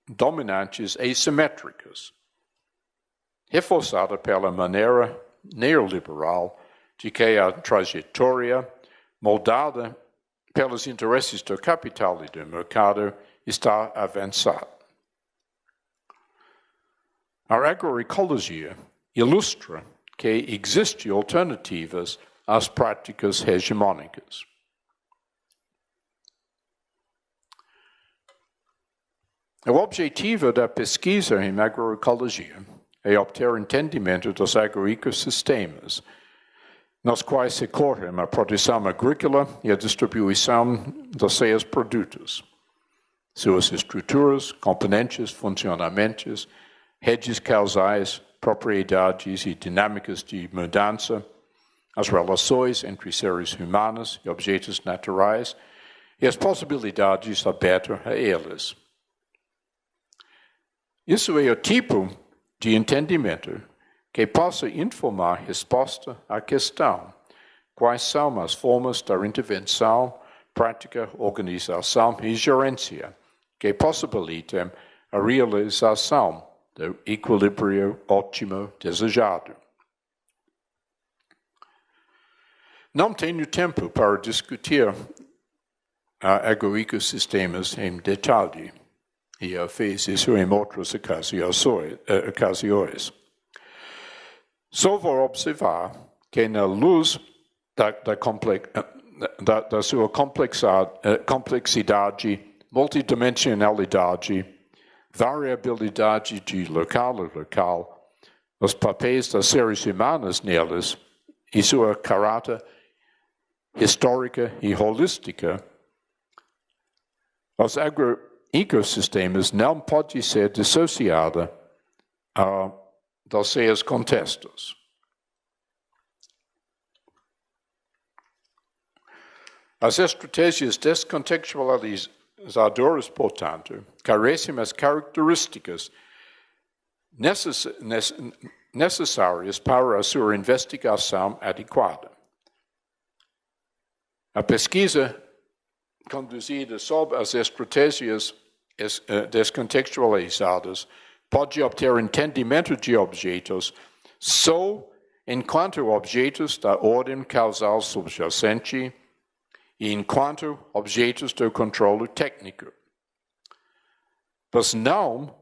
dominantes assimétricas, reforçada pela maneira neoliberal de que a trajetória, moldada pelos interesses do capital e do mercado, está avançada. A agroecologia ilustra que existem alternativas às práticas hegemônicas. O objetivo da pesquisa em agroecologia é obter entendimento dos agroecossistemas, nos quais se correm a produção agrícola e a distribuição dos seus produtos, suas estruturas, componentes, funcionamentos, redes causais, propriedades e dinâmicas de mudança, as relações entre seres humanos e objetos naturais e as possibilidades abertas a eles. Isso é o tipo de entendimento que possa informar a resposta à questão: quais são as formas da intervenção, prática, organização e gerência que possibilitam a realização do equilíbrio ótimo desejado. Não tenho tempo para discutir agroecossistemas em detalhe, e eu fiz isso em outras ocasiões. Só vou observar que, na luz da sua complexidade, multidimensionalidade, variabilidade de local a local, os papéis dos seres humanos neles e sua caráter histórica e holística, os agroecossistemas não podem ser dissociados dos seus contextos. As estratégias descontextualizadoras, portanto, carecem das características necessárias para a sua investigação adequada. A pesquisa conduzida sob as estratégias descontextualizadas pode obter entendimento de objetos só enquanto objetos da ordem causal subjacente e enquanto objetos do controle técnico, mas não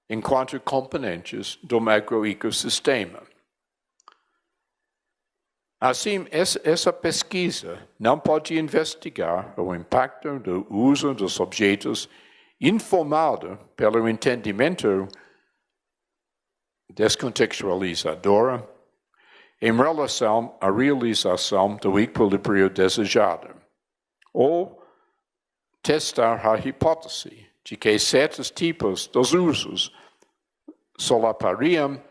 enquanto componentes do agroecossistema. Assim, essa pesquisa não pode investigar o impacto do uso dos objetos informado pelo entendimento descontextualizador em relação à realização do equilíbrio desejado, ou testar a hipótese de que certos tipos dos usos solapariam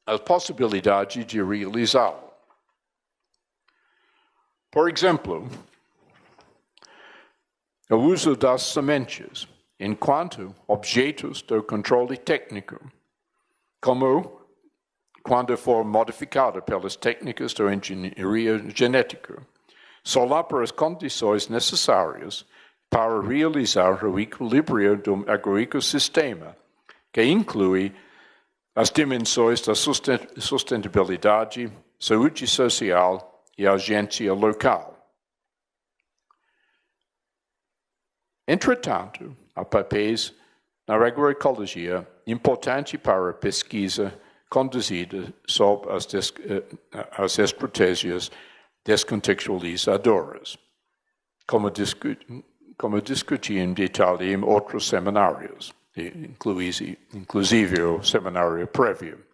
a possibilidade de realizá-lo. Por exemplo, o uso das sementes enquanto objetos do controle técnico, como quando for modificada pelas técnicas da engenharia genética, solapar as condições necessárias para realizar o equilíbrio do agroecossistema, que inclui as dimensões da sustentabilidade, saúde social e agência local. Entretanto, há papéis na agroecologia importante para a pesquisa conduzida sob as estratégias descontextualizadoras, como discuti em detalhe em outros seminários, inclusive o seminário prévio.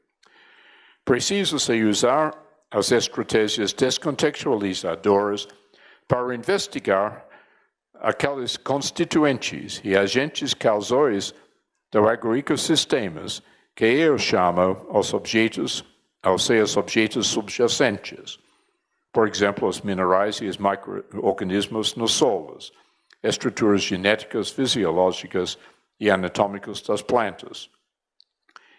Precisa-se usar as estratégias descontextualizadoras para investigar aqueles constituintes e agentes causais do agroecossistemas que eu chamo aos seus objetos subjacentes. Por exemplo, os minerais e os micro-organismos nos solos, estruturas genéticas, fisiológicas e anatômicas das plantas,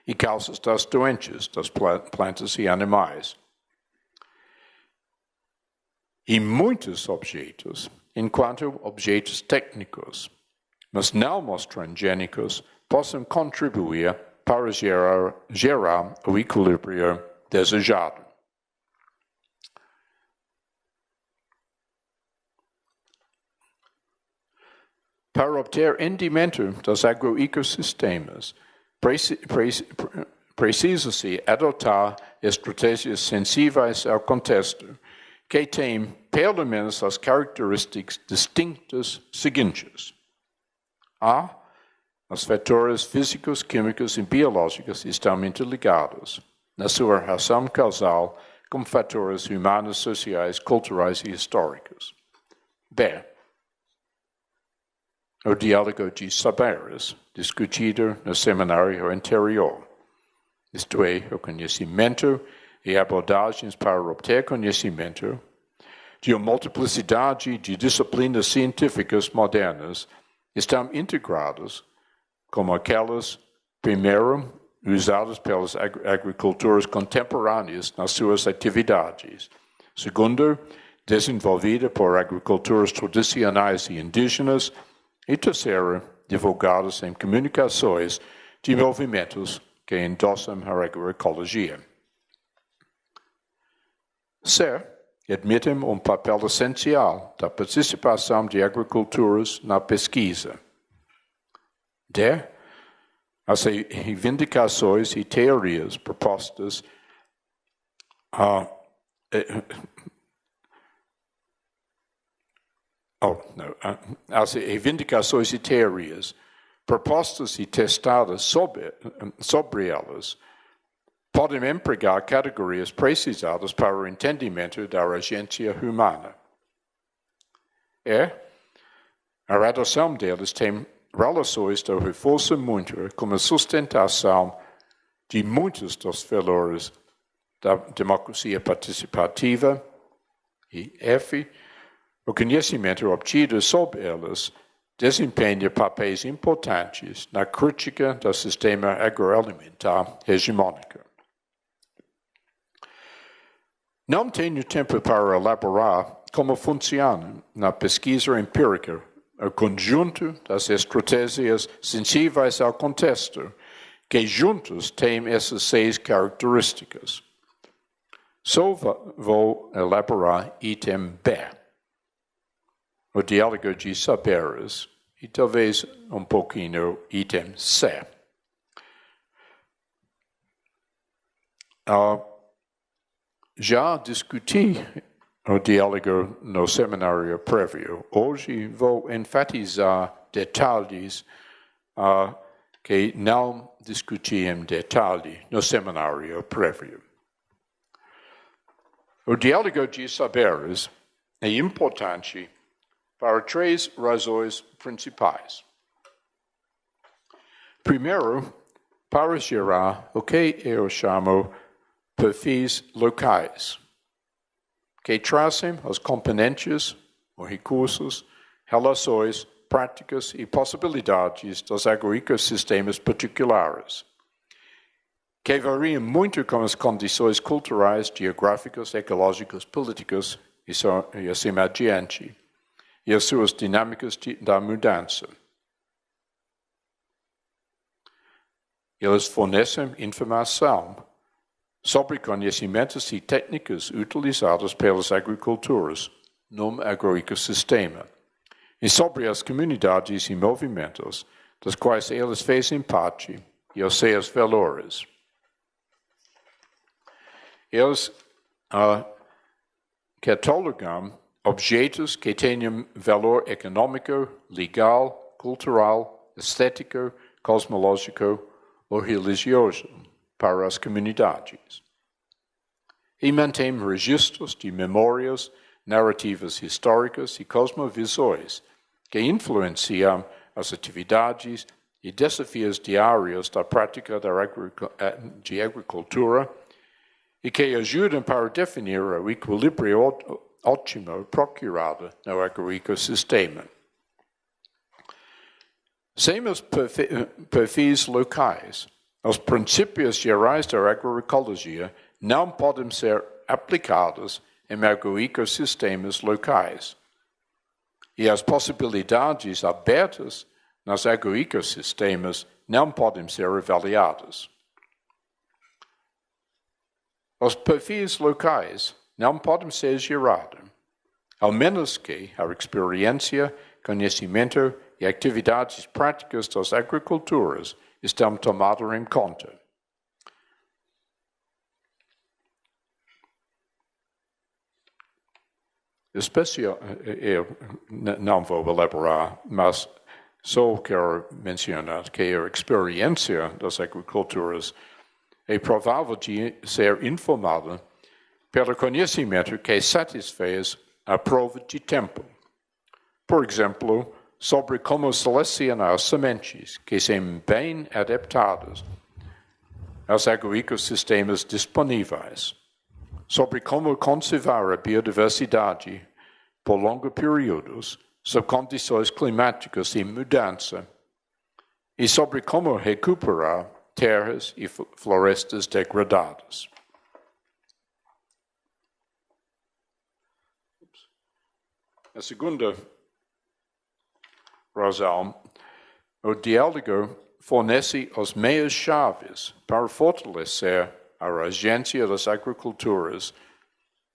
e causas das doenças das plantas e animais. e muitos objetos, enquanto objetos técnicos, mas não mostrangênicos, possam contribuir para gerar o equilíbrio desejado. Para obter rendimento dos agroecossistemas, precisa-se adotar estratégias sensíveis ao contexto, que têm pelo menos as características distintas seguintes. A. Os fatores físicos, químicos e biológicos estão interligados na sua relação causal com fatores humanos, sociais, culturais e históricos. B. O diálogo de saberes, discutido no seminário anterior, isto é, o conhecimento e abordagens para obter conhecimento, de uma multiplicidade de disciplinas científicas modernas, estão integrados como aquelas, primeiro, usadas pelas agriculturas contemporâneas nas suas atividades. Segundo, desenvolvida por agriculturas tradicionais e indígenas. E terceiro, divulgadas em comunicações de movimentos que endossam a agroecologia. C. Admitem um papel essencial da participação de agriculturas na pesquisa. D. As reivindicações e teorias propostas as reivindicações e teorias propostas e testadas sobre elas podem empregar categorias precisadas para o entendimento da agência humana. E a redação deles tem relações de reforço mútuo com a sustentação de muitos dos valores da democracia participativa. E F. O conhecimento obtido sobre elas desempenha papéis importantes na crítica do sistema agroalimentar hegemônico. Não tenho tempo para elaborar como funciona na pesquisa empírica o conjunto das estratégias sensíveis ao contexto, que juntos têm essas 6 características. Só vou elaborar item B. O diálogo de saberes, e talvez um pouquinho item C. Já discuti o diálogo no seminário prévio. Hoje vou enfatizar detalhes que não discuti em detalhe no seminário prévio. O diálogo de saberes é importante para 3 razões principais. Primeiro, para gerar o que eu chamo perfis locais, que trazem os componentes, os recursos, relações, práticas e possibilidades dos agroecossistemas particulares, que variam muito com as condições culturais, geográficas, ecológicas, políticas e assim adiante, e as suas dinâmicas da mudança. Eles fornecem informação sobre conhecimentos e técnicas utilizadas pelas agriculturas num agroecossistema e sobre as comunidades e movimentos dos quais eles fazem parte e os seus valores. Eles catalogam objetos que tenham valor econômico, legal, cultural, estético, cosmológico ou religioso para as comunidades. E mantém registros de memórias, narrativas históricas e cosmovisões que influenciam as atividades e desafios diários da prática de agricultura e que ajudam para definir o equilíbrio ótimo procurado no agroecossistema. Sem os perfis locais, os princípios gerais da agroecologia não podem ser aplicados em agroecossistemas locais. E as possibilidades abertas nos agroecossistemas não podem ser avaliadas. Os perfis locais não podem ser gerados, ao menos que a experiência, conhecimento e atividades práticas das agriculturas estão tomadas em conta. Eu não vou elaborar, mas só quero mencionar que a experiência das agriculturas é provável de ser informada pelo conhecimento que satisfaz a prova de tempo. Por exemplo, sobre como selecionar sementes que são bem adaptadas aos agroecossistemas disponíveis, sobre como conservar a biodiversidade por longos períodos sob condições climáticas em mudança, e sobre como recuperar terras e florestas degradadas. A segunda razão, o diálogo fornece os meios-chave para fortalecer a agência das agriculturas,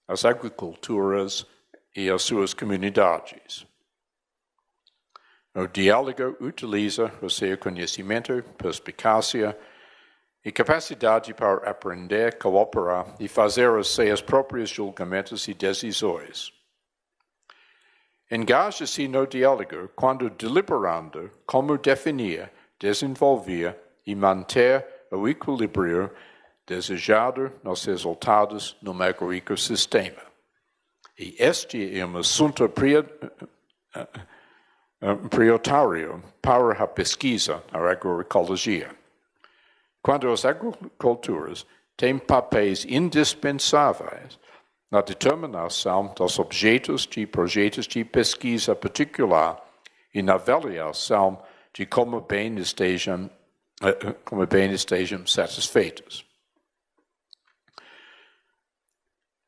as agriculturas e as suas comunidades. O diálogo utiliza o seu conhecimento, perspicácia e capacidade para aprender, cooperar e fazer os seus próprios julgamentos e decisões. Engaja-se no diálogo quando deliberando como definir, desenvolver e manter o equilíbrio desejado nos resultados no agroecossistema. E este é um assunto prioritário para a pesquisa na agroecologia. Quando as agriculturas têm papéis indispensáveis na determinação dos objetos de projetos de pesquisa particular e na avaliação de como bem estejam satisfeitos.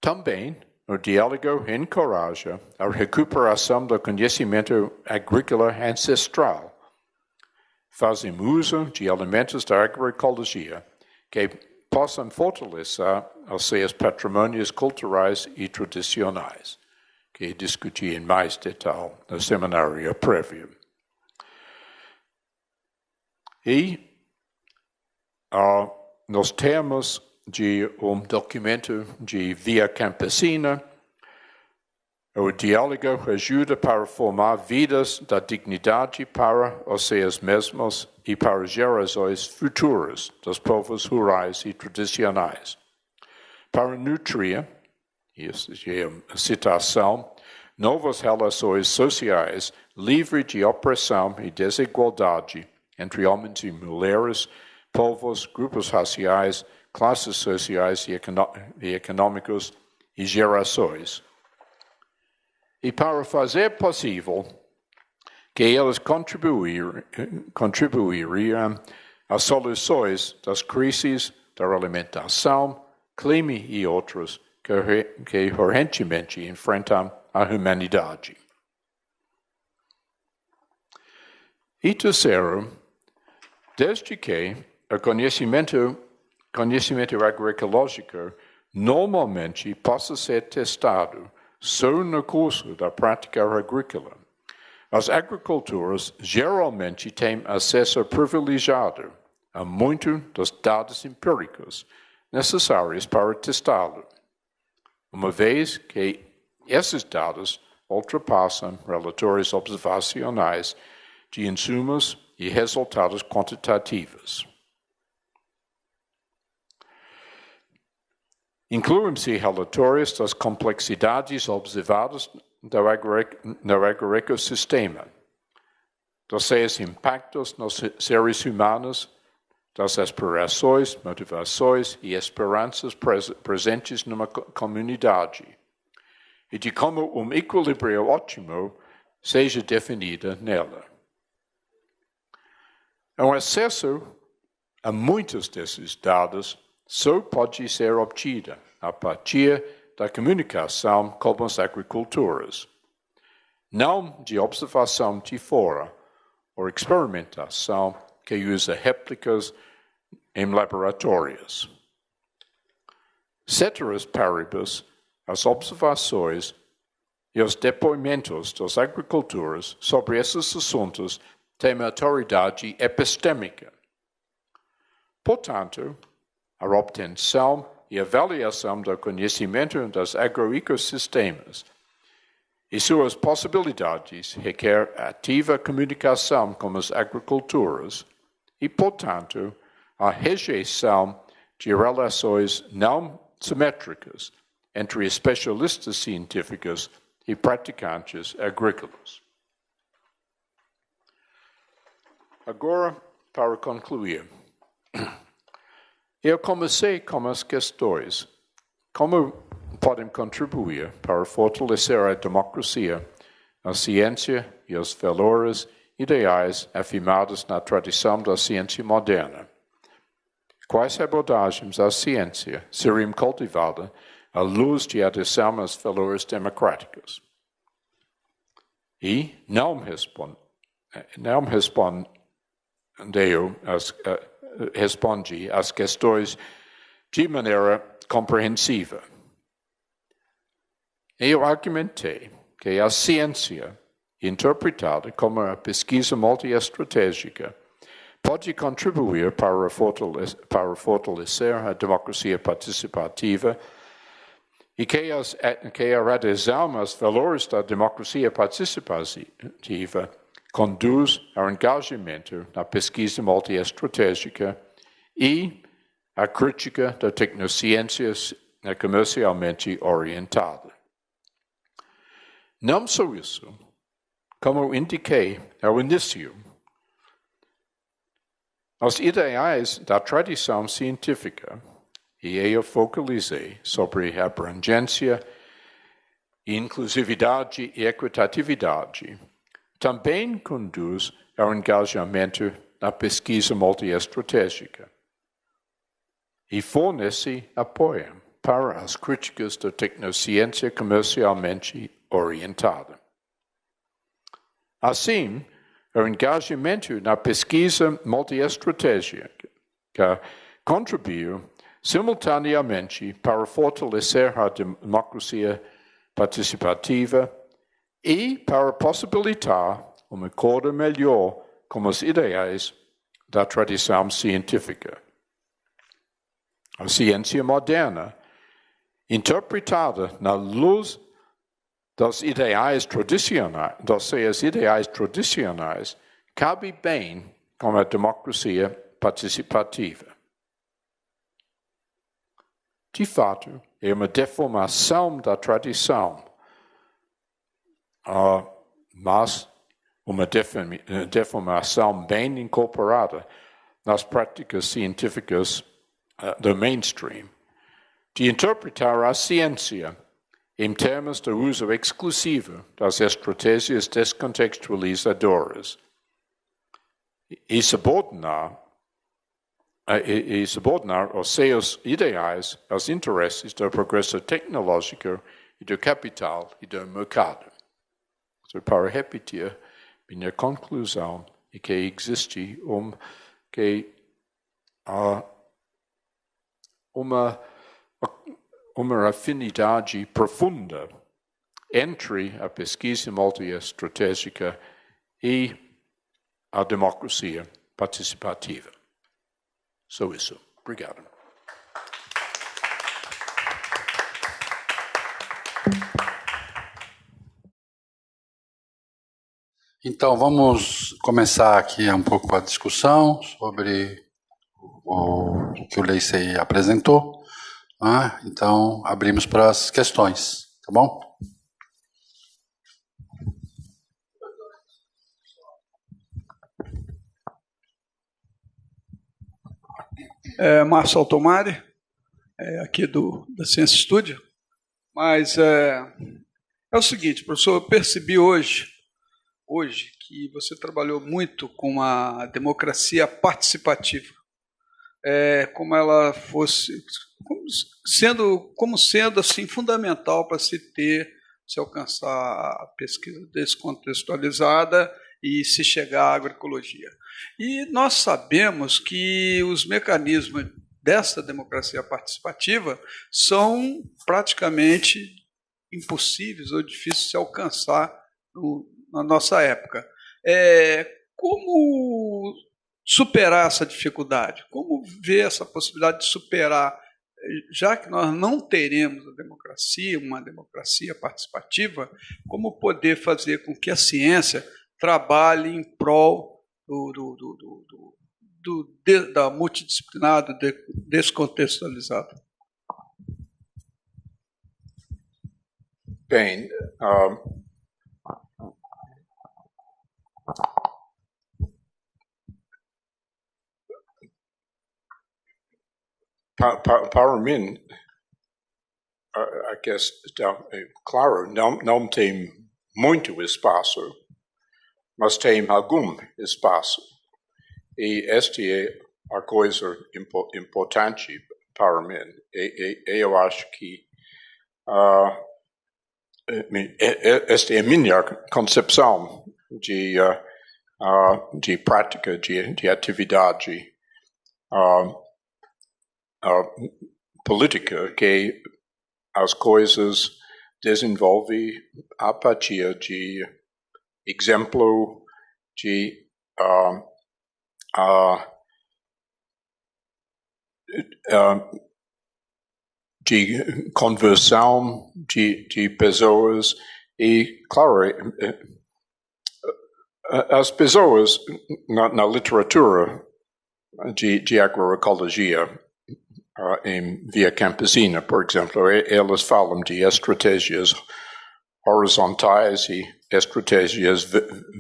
Também, o diálogo encoraja a recuperação do conhecimento agrícola ancestral. Fazem uso de elementos da agroecologia que possam fortalecer os seus patrimônios culturais e tradicionais, que discuti em mais detalhe no seminário prévio. E, nos termos de documento de via campesina, o diálogo ajuda para formar vidas da dignidade para os seus mesmos e para gerações futuras dos povos rurais e tradicionais. Para nutrir, isso é uma citação, novas relações sociais livres de opressão e desigualdade entre homens e mulheres, povos, grupos raciais, classes sociais e econômicos e gerações. E para fazer possível que eles contribuiriam às soluções das crises da alimentação, clima e outros que urgentemente enfrentam a humanidade. E terceiro, desde que o conhecimento agroecológico normalmente possa ser testado só no curso da prática agrícola, as agriculturas geralmente têm acesso privilegiado a muitos dos dados empíricos necessários para testá-lo, uma vez que esses dados ultrapassam relatórios observacionais de insumos e resultados quantitativos. Incluem-se relatórios das complexidades observadas no agroecossistema, dos seus impactos nos seres humanos, das aspirações, motivações e esperanças presentes numa comunidade, e de como um equilíbrio ótimo seja definido nela. O acesso a muitos desses dados só pode ser obtido a partir da comunicação com as agriculturas, não de observação de fora ou experimentação que usa réplicas em laboratórios. Ceteris paribus, as observações e os depoimentos das agriculturas sobre esses assuntos têm autoridade epistêmica. Portanto, a obtenção e avaliação do conhecimento dos agroecossistemas e suas possibilidades requer ativa comunicação com as agriculturas e, portanto, a rejeição de relações não simétricas entre especialistas científicos e praticantes agrícolas. Agora, para concluir, eu comecei com as questões: como podem contribuir para fortalecer a democracia, a ciência e os valores ideais afirmados na tradição da ciência moderna? Quais abordagens à ciência seriam cultivadas à luz de adesão aos valores democráticos? E não responde às questões de maneira compreensiva. Eu argumentei que a ciência, interpretada como a pesquisa multiestratégica, pode contribuir para fortalecer a democracia participativa e que a adesão aos valores da democracia participativa conduz ao engajamento na pesquisa multiestratégica e à crítica da tecnociência comercialmente-orientada. Não só isso, como indiquei ao início, os ideais da tradição científica, e eu focalizei sobre abrangência, inclusividade e equitatividade, também conduz ao engajamento na pesquisa multiestratégica e fornece apoio para as críticas da tecnociência comercialmente-orientada. Assim, o engajamento na pesquisa multiestratégica contribuiu simultaneamente para fortalecer a democracia participativa e para possibilitar um acordo melhor com os ideais da tradição científica. A ciência moderna, interpretada na luz dos ideais tradicionais, cabe bem com a democracia participativa. De fato, é uma deformação da tradição, mas uma deformação bem incorporada nas práticas científicas do mainstream, de interpretar a ciência em termos do uso exclusivo das estratégias descontextualizadoras e subordinar os seus ideais aos interesses do progresso tecnológico e do capital e do mercado. Para repetir, minha conclusão é que existe uma afinidade profunda entre a pesquisa multiestratégica e a democracia participativa. Só isso. Obrigado. Então, vamos começar aqui um pouco a discussão sobre o que o Lacey apresentou. Então, abrimos para as questões, tá bom? Márcio Altomari, aqui da Ciência Estúdio, mas é o seguinte, professor, eu percebi hoje que você trabalhou muito com a democracia participativa. como ela fosse, como sendo assim fundamental para se alcançar a pesquisa descontextualizada e se chegar à agroecologia. E nós sabemos que os mecanismos dessa democracia participativa são praticamente impossíveis ou difíceis de se alcançar na nossa época. Como superar essa dificuldade? Como ver essa possibilidade de superar, já que nós não teremos uma democracia participativa, como poder fazer com que a ciência trabalhe em prol da multidisciplinado descontextualizado? Bem, para mim, I guess, claro, não tem muito espaço, mas tem algum espaço. E esta é a coisa importante para mim. Eu acho que esta é a minha concepção de prática, de atividade política, que as coisas desenvolvem a partir de exemplo, de conversão de pessoas e, claro, as pessoas na literatura de agroecologia em via campesina, por exemplo, elas falam de estratégias horizontais e estratégias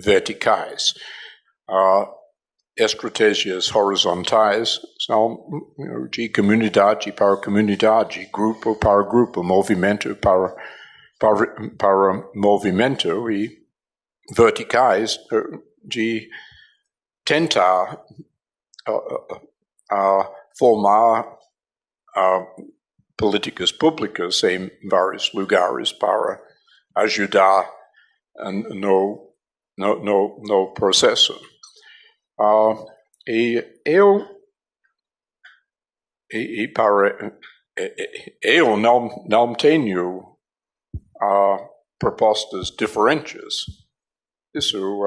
verticais. Estratégias horizontais são de comunidade para comunidade, grupo para grupo, movimento para movimento, e verticais de tentar formar políticas públicas em vários lugares para ajudar no processo. Eu não tenho propostas diferentes. Isso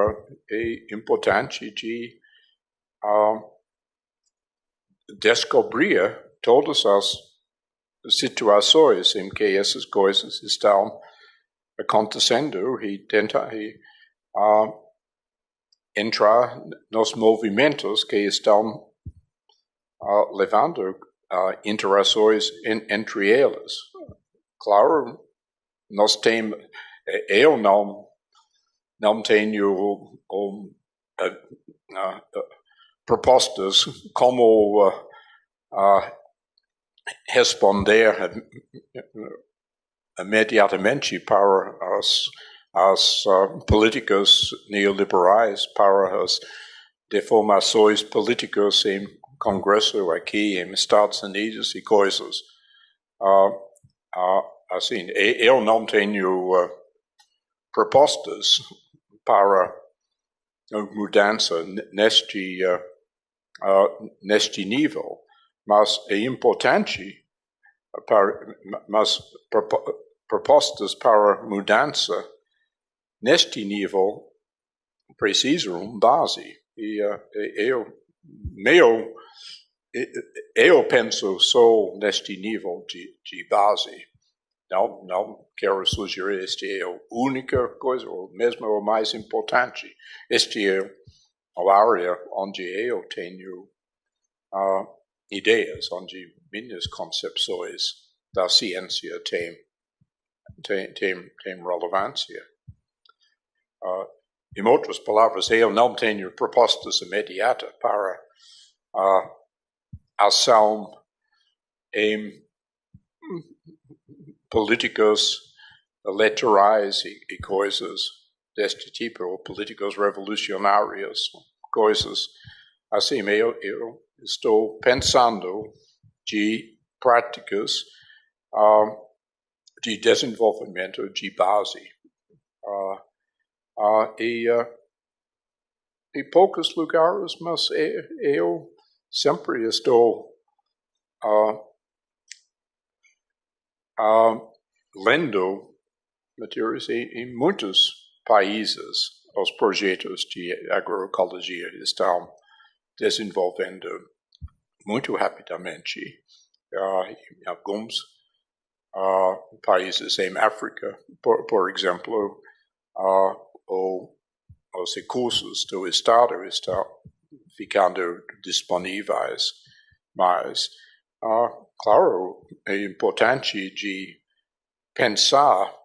é importante de descobrir todas as situações em que essas coisas estão acontecendo e tentar entrar nos movimentos que estão levando interações entre elas. Claro, eu não tenho propostas como responder imediatamente para as políticas neoliberais, para as deformações políticas em Congresso aqui em Estados Unidos e coisas assim. Eu não tenho propostas para mudança neste nível, mas é importante mas propostas para mudança neste nível precisam base. E eu penso só neste nível de base. Não quero sugerir este é a única coisa, ou mesmo o mais importante. Este é a área onde eu tenho ideias, onde minhas concepções da ciência têm relevância. Em outras palavras, eu não tenho propostas imediatas para ação em políticas eleitorais e coisas deste tipo, ou políticas revolucionárias, coisas assim, eu estou pensando de práticas de desenvolvimento de base. Em poucos lugares, mas eu sempre estou lendo materiais em muitos países. Os projetos de agroecologia estão desenvolvendo muito rapidamente. Em alguns países em África, por exemplo, os recursos do Estado estão ficando disponíveis, mas, claro, é importante de pensar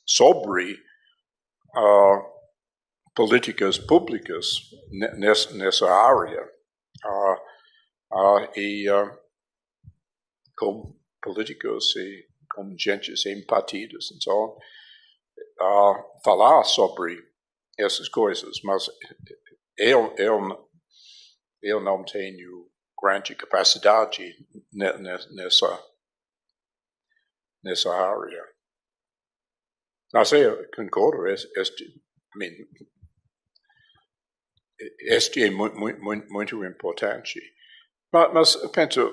sobre políticas públicas nessa área e com políticos e com gentes em partidos, então falar sobre essas coisas, mas eu não tenho grande capacidade nessa área. Mas eu concordo, este é muito importante. Mas penso,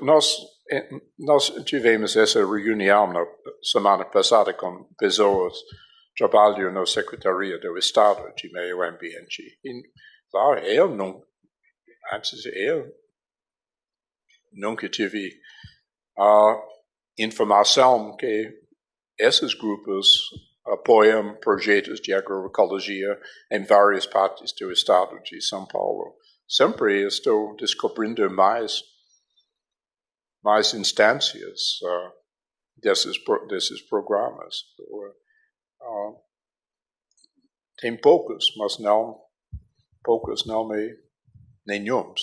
nós tivemos essa reunião na semana passada com pessoas que trabalham na Secretaria do Estado de Meio Ambiente. E, claro, eu nunca tive informação que esses grupos apoiam projetos de agroecologia em várias partes do estado de São Paulo. Sempre estou descobrindo mais instâncias desses programas. Tem poucos, mas não nenhum.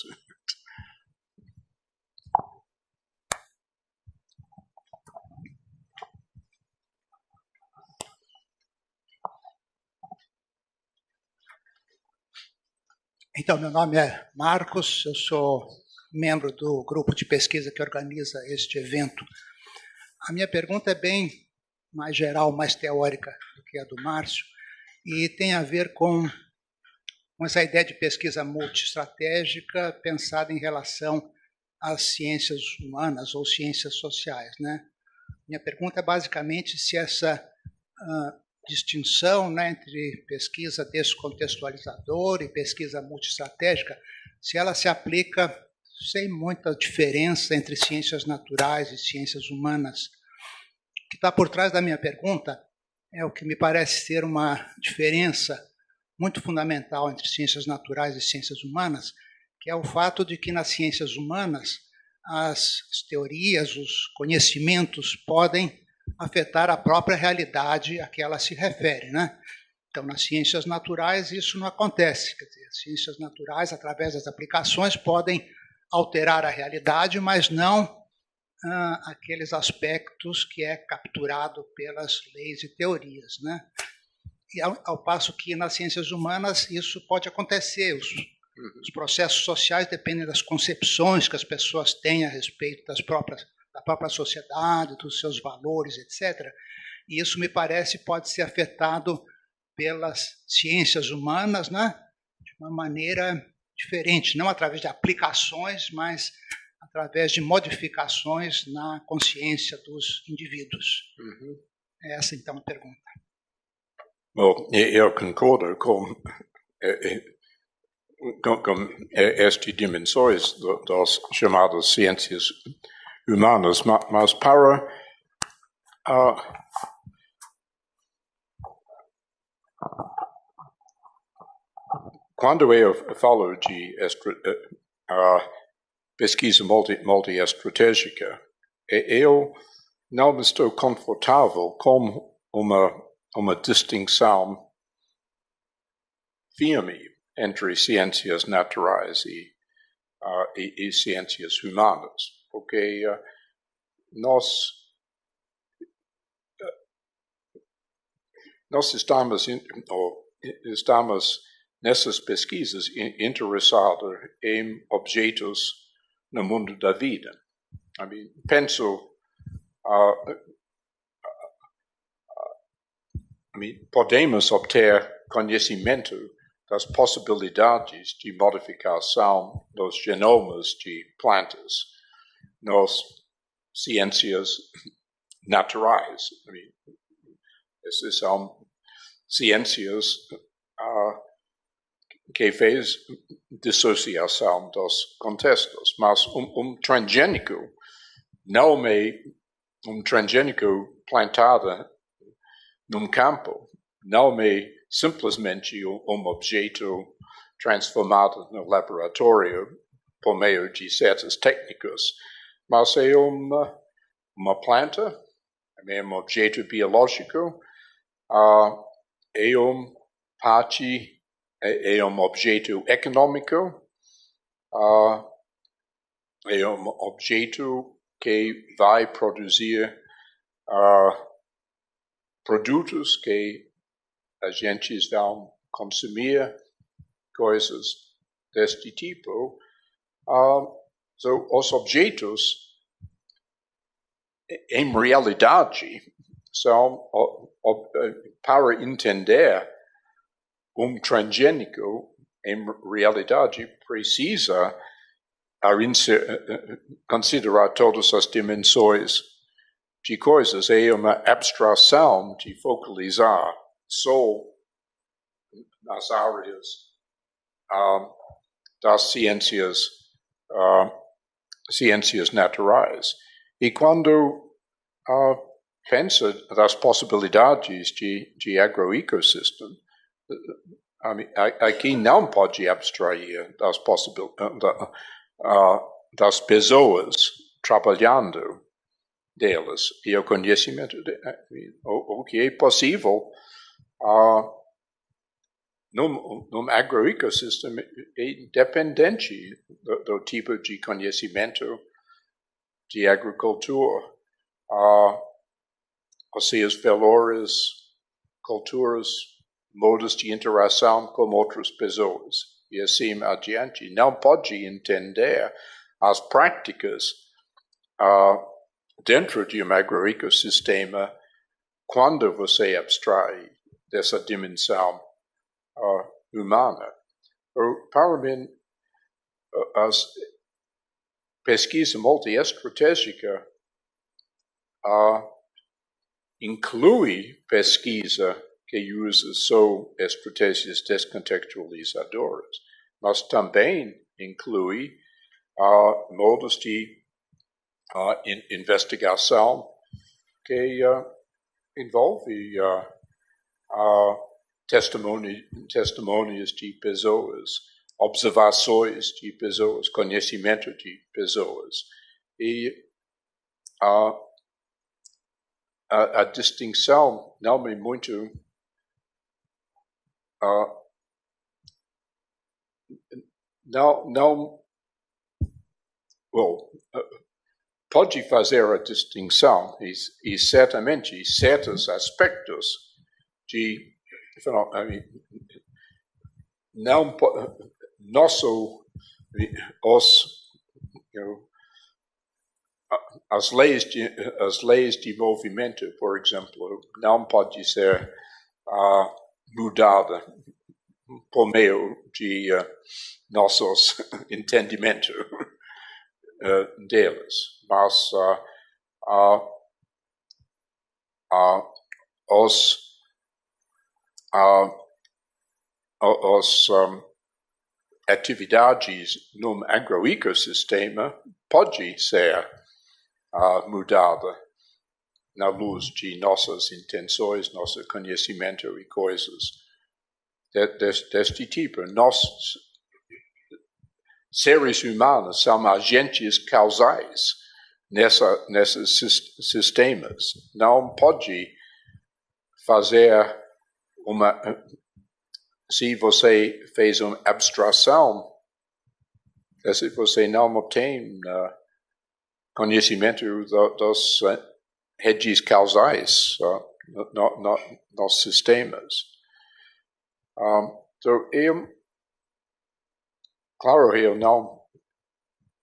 Então, meu nome é Marcos, eu sou membro do grupo de pesquisa que organiza este evento. A minha pergunta é bem mais geral, mais teórica do que a do Márcio, e tem a ver com essa ideia de pesquisa multiestratégica pensada em relação às ciências humanas ou ciências sociais, né? Minha pergunta é basicamente se essa distinção, né, entre pesquisa descontextualizadora e pesquisa multiestratégica, se ela se aplica sem muita diferença entre ciências naturais e ciências humanas. O que está por trás da minha pergunta é o que me parece ser uma diferença muito fundamental entre ciências naturais e ciências humanas, que é o fato de que nas ciências humanas as teorias, os conhecimentos podem afetar a própria realidade a que ela se refere, né? Então, nas ciências naturais isso não acontece. Quer dizer, as ciências naturais, através das aplicações, podem alterar a realidade, mas não aqueles aspectos que é capturado pelas leis e teorias, né? E ao passo que nas ciências humanas isso pode acontecer. Os processos sociais dependem das concepções que as pessoas têm a respeito da própria sociedade, dos seus valores, etc. E isso, me parece, pode ser afetado pelas ciências humanas, né, de uma maneira diferente, não através de aplicações, mas através de modificações na consciência dos indivíduos. Essa, então, a pergunta. Bom, eu concordo com estas dimensões das chamadas ciências humanas, mas para quando eu falo de pesquisa multiestratégica, eu não estou confortável com uma distinção firme entre ciências naturais e ciências humanas, porque nós estamos nessas pesquisas interessado em objetos no mundo da vida. Penso, podemos obter conhecimento das possibilidades de modificação dos genomas de plantas nas ciências naturais. Essas são ciências que fez dissociação dos contextos, mas transgênico não é transgênico plantado num campo, não é simplesmente objeto transformado no laboratório por meio de certas técnicas, mas é uma planta, é objeto biológico, é parte, é objeto econômico, é objeto que vai produzir produtos que a gente vão consumir, coisas deste tipo. Os objetos, em realidade, são, para entender transgênico, em realidade, precisa considerar todas as dimensões de coisas. É uma abstração de focalizar só nas áreas das ciências naturais. E quando pensa das possibilidades de agroecossistema, aqui não pode abstrair das pessoas trabalhando delas e o conhecimento o que é possível num agroecossistema é dependente do tipo de conhecimento de agricultura, ou seja, os valores, culturas, modos de interação com outras pessoas e assim adiante. Não pode entender as práticas dentro de um agroecossistema quando você abstrai dessa dimensão humana. Para mim, a pesquisa multiestratégica inclui pesquisa que usa só estratégias descontextualizadoras, mas também inclui modos de investigação que envolve testemunhos de pessoas, observações de pessoas, conhecimento de pessoas. E a distinção não é muito pode fazer a distinção e certamente certos aspectos de as leis de movimento, por exemplo, não pode ser mudada por meio de nossos entendimentos deles, mas as atividades num agroecossistema pode ser mudada na luz de nossas intenções, nosso conhecimento e coisas deste tipo. Nós, seres humanos, somos agentes causais nesses sistemas. Não pode fazer se você fez uma abstração, se você não obtém conhecimento das redes causais nos sistemas. Então, claro, eu não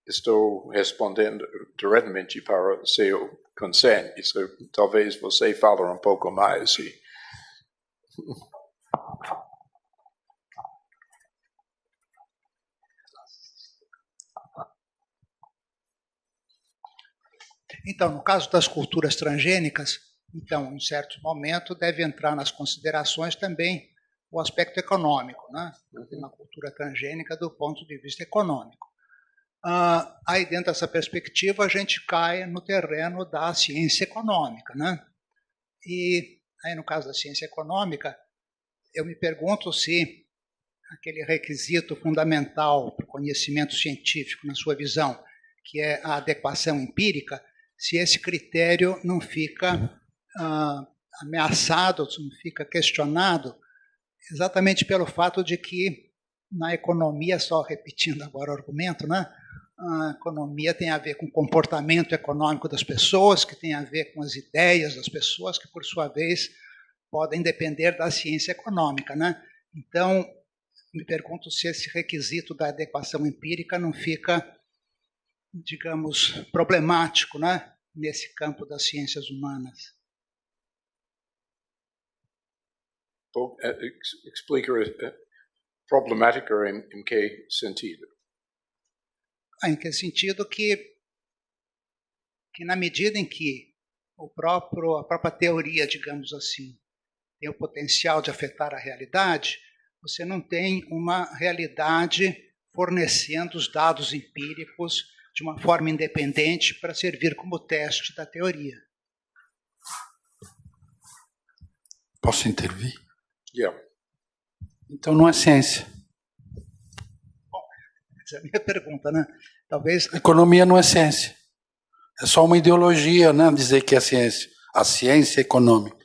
estou respondendo diretamente para o seu consenso. Talvez você fale um pouco mais. Então, no caso das culturas transgênicas, então, em certo momento, deve entrar nas considerações também o aspecto econômico, né? Uma cultura transgênica do ponto de vista econômico. Aí, dentro dessa perspectiva, a gente cai no terreno da ciência econômica, né? E aí, no caso da ciência econômica, eu me pergunto se aquele requisito fundamental para o conhecimento científico, na sua visão, que é a adequação empírica, se esse critério não fica ameaçado, não fica questionado, exatamente pelo fato de que na economia, só repetindo agora o argumento, né, a economia tem a ver com o comportamento econômico das pessoas, que tem a ver com as ideias das pessoas, que por sua vez podem depender da ciência econômica, né? Então, me pergunto se esse requisito da adequação empírica não fica, digamos, problemático, né, nesse campo das ciências humanas. Explica problemática em que sentido? Em que sentido que na medida em que a própria teoria, digamos assim, tem o potencial de afetar a realidade, você não tem uma realidade fornecendo os dados empíricos de uma forma independente para servir como teste da teoria. Posso intervir? Yeah. Então não é ciência. Bom, essa é a minha pergunta, né? Talvez... Economia não é ciência. É só uma ideologia, né, dizer que é ciência. A ciência econômica.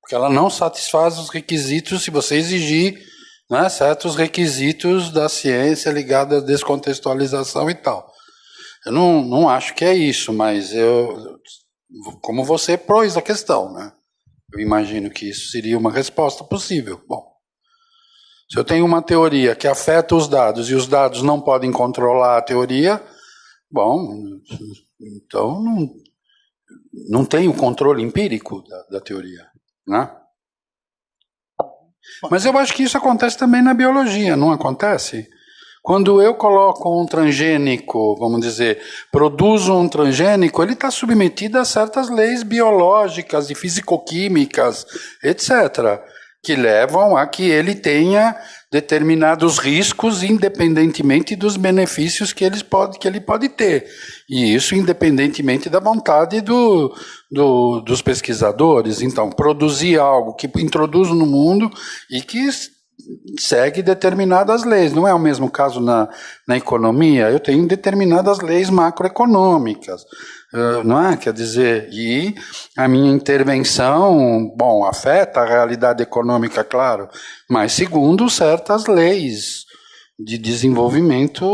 Porque ela não satisfaz os requisitos, se você exigir, né, certos requisitos da ciência ligada à descontextualização e tal. Eu não acho que é isso, mas como você pôs a questão, né? Eu imagino que isso seria uma resposta possível. Bom, se eu tenho uma teoria que afeta os dados e os dados não podem controlar a teoria, bom, então não tem o controle empírico da teoria, né? Mas eu acho que isso acontece também na biologia, não acontece? Quando eu coloco um transgênico, vamos dizer, produzo um transgênico, ele está submetido a certas leis biológicas e fisicoquímicas, etc., que levam a que ele tenha determinados riscos, independentemente dos benefícios que ele pode ter. E isso independentemente da vontade dos pesquisadores. Então, produzir algo que introduzo no mundo e que segue determinadas leis. Não é o mesmo caso na economia. Eu tenho determinadas leis macroeconômicas, não é? Quer dizer, e a minha intervenção, bom, afeta a realidade econômica, claro, mas segundo certas leis de desenvolvimento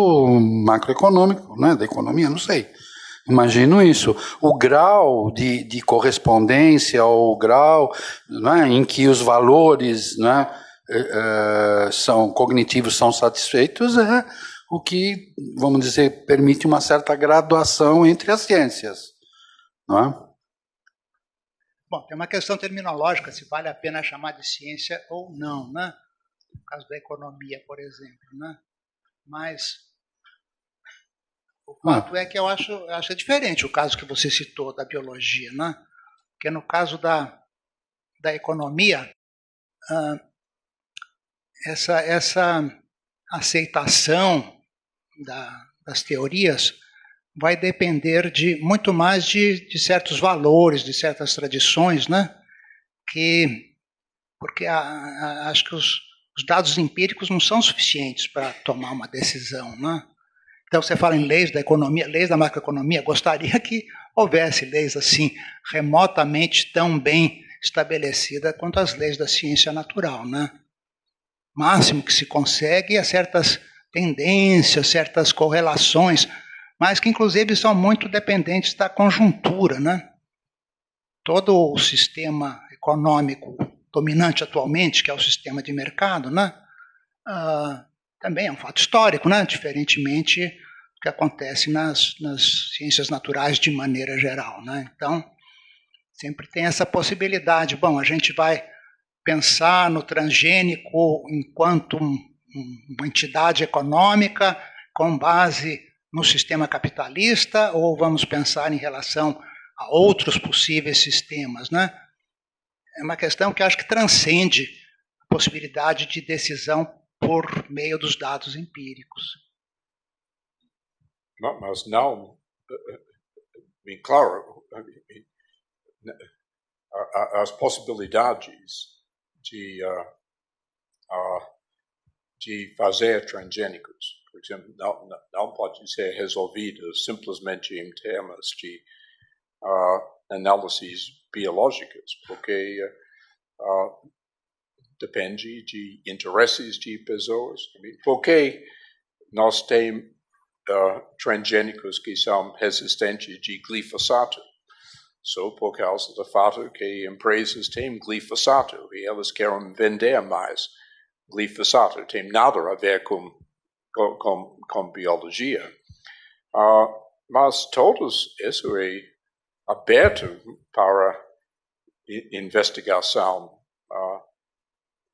macroeconômico, né, da economia, não sei. Imagino isso. O grau de correspondência, ou o grau, né, em que os valores, né, cognitivos são satisfeitos, é o que, vamos dizer, permite uma certa graduação entre as ciências, não é? Bom, tem uma questão terminológica, se vale a pena chamar de ciência ou não, né? No caso da economia, por exemplo, né? Mas o fato é que eu acho diferente o caso que você citou da biologia, né? Porque no caso da economia, essa aceitação das teorias vai depender muito mais de certos valores, de certas tradições, né? Porque acho que os dados empíricos não são suficientes para tomar uma decisão, né? Então você fala em leis da economia, leis da macroeconomia, gostaria que houvesse leis assim, remotamente tão bem estabelecidas quanto as leis da ciência natural, né? O máximo que se consegue é certas tendências, certas correlações, mas que inclusive são muito dependentes da conjuntura, né? Todo o sistema econômico dominante atualmente, que é o sistema de mercado, né, também é um fato histórico, né? Diferentemente do que acontece nas ciências naturais de maneira geral, né? Então, sempre tem essa possibilidade. Bom, a gente vai pensar no transgênico enquanto uma entidade econômica com base no sistema capitalista, ou vamos pensar em relação a outros possíveis sistemas, né? É uma questão que acho que transcende a possibilidade de decisão por meio dos dados empíricos. Mas não, claro, as possibilidades de fazer transgênicos, por exemplo, não podem ser resolvidas simplesmente em termos de análises biológicas, porque depende de interesses de pessoas. Porque nós temos transgênicos que são resistentes de glifosato? Só por causa do fato que empresas têm glifosato e elas querem vender mais glifosato. Tem nada a ver com biologia. Mas todos isso é aberto para investigação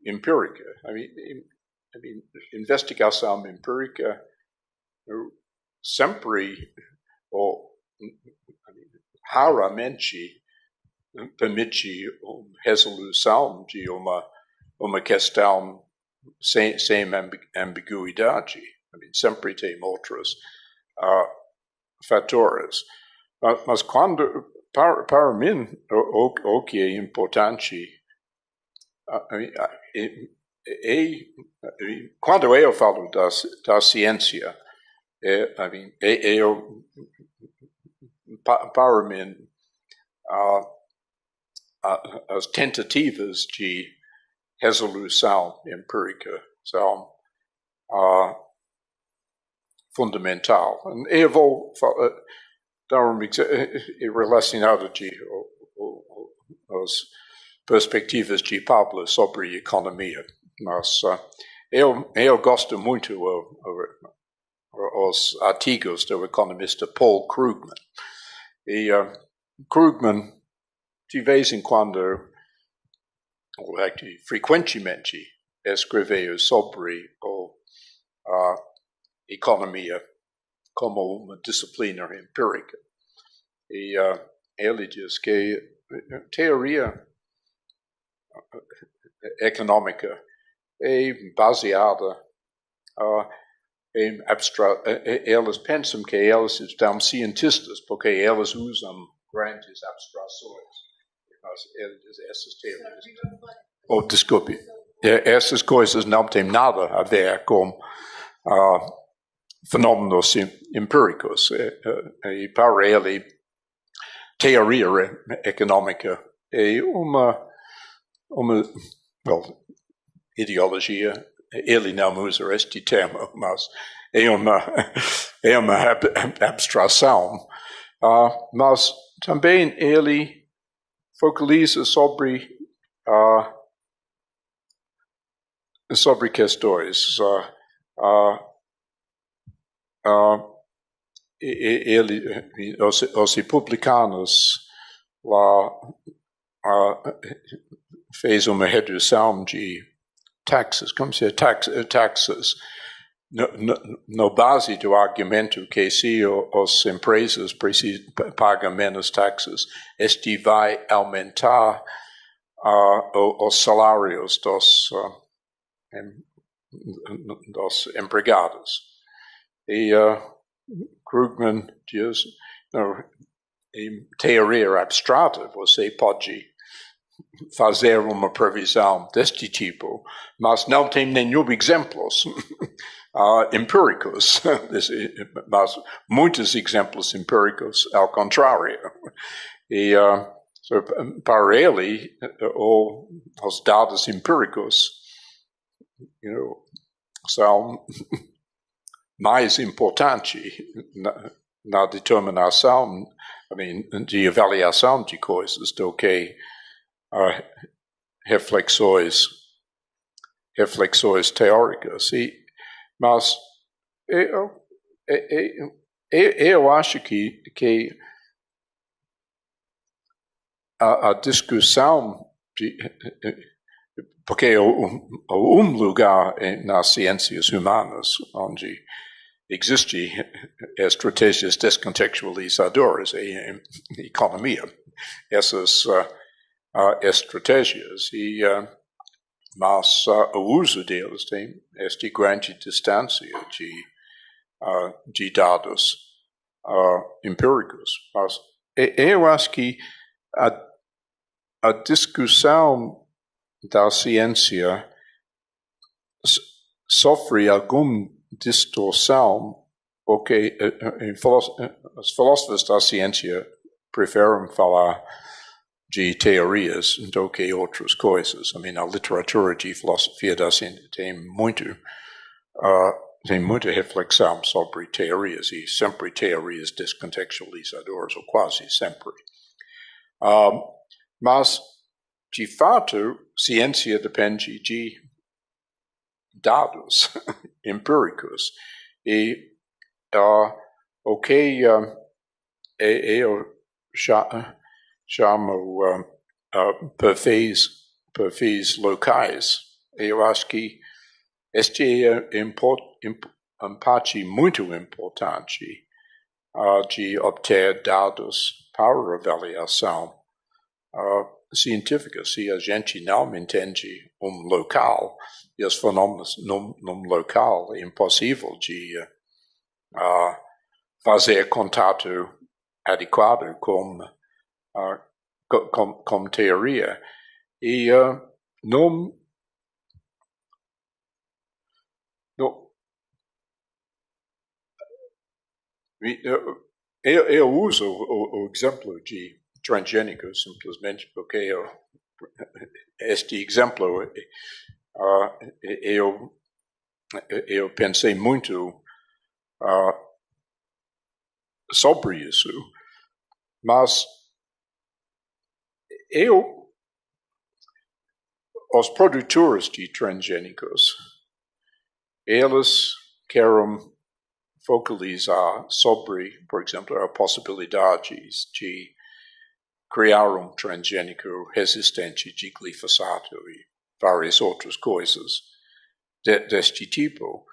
empírica. Investigação empírica sempre ou raramente permite resolução de uma questão sem ambiguidade. Sempre tem outros fatores. Mas quando, para mim, o que é importante, quando eu falo da ciência, para mim, as tentativas de resolução empírica são fundamental. Eu vou dar um exemplo relacionado de as perspectivas de Pablo sobre economia. Mas eu gosto muito os artigos do economista Paul Krugman. E Krugman, de vez em quando, frequentemente, escreveu sobre a economia como uma disciplina empírica. E ele diz que a teoria econômica é baseada em abstrato. Elas pensam que elas são cientistas porque elas usam grandes abstrações. Mas ele diz essas teorias. Desculpe. Essas coisas não têm nada a ver com fenômenos empíricos. E para ele, teoria econômica é uma ideologia. Ele não usa este termo, mas é uma abstração. Mas também ele focaliza sobre questões. Os republicanos lá fez uma redução de taxas, como se taxas, no base do argumento que se as empresas pagam menos taxas, este vai aumentar os salários dos empregados. E Krugman diz, em teoria abstrata, você pode fazer uma previsão deste tipo, mas não tem nenhum exemplos empíricos, mas muitos exemplos empíricos ao contrário. E para ele, os dados empíricos são mais importantes na determinação, de avaliação de coisas do que reflexões reflexões teóricas. Mas eu acho que a discussão, porque um lugar nas ciências humanas onde existem estratégias descontextualizadoras em economia, essas estratégias, mas o uso delas tem esta grande distância de dados empíricos. Mas eu acho que a discussão da ciência sofre alguma distorção porque os filósofos da ciência preferem falar de teorias do que outras coisas. A literatura de filosofia da ciência tem muita reflexão sobre teorias e sempre teorias descontextualizadoras, ou quase sempre. Mas, de fato, ciência depende de dados empíricos. E o que eu chamo perfis locais, eu acho que este é uma parte muito importante de obter dados para avaliação científica. Se a gente não entende local e os fenômenos num local, é impossível de fazer contato adequado com teoria. E eu uso o exemplo de transgênicos simplesmente porque este exemplo eu pensei muito sobre isso, mas os produtores de transgênicos, eles querem focalizar sobre, por exemplo, a possibilidade de criar transgênico resistente de glifosato e várias outras coisas deste tipo.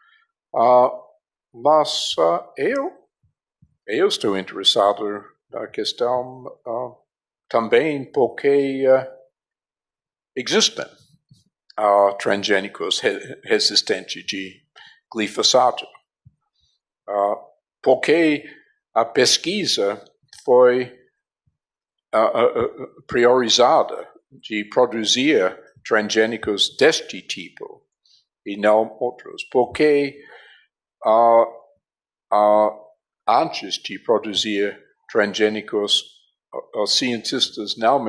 Mas eu estou interessado na questão também porque existem transgênicos resistentes de glifosato. Porque a pesquisa foi priorizada de produzir transgênicos deste tipo e não outros. Porque antes de produzir transgênicos, os cientistas não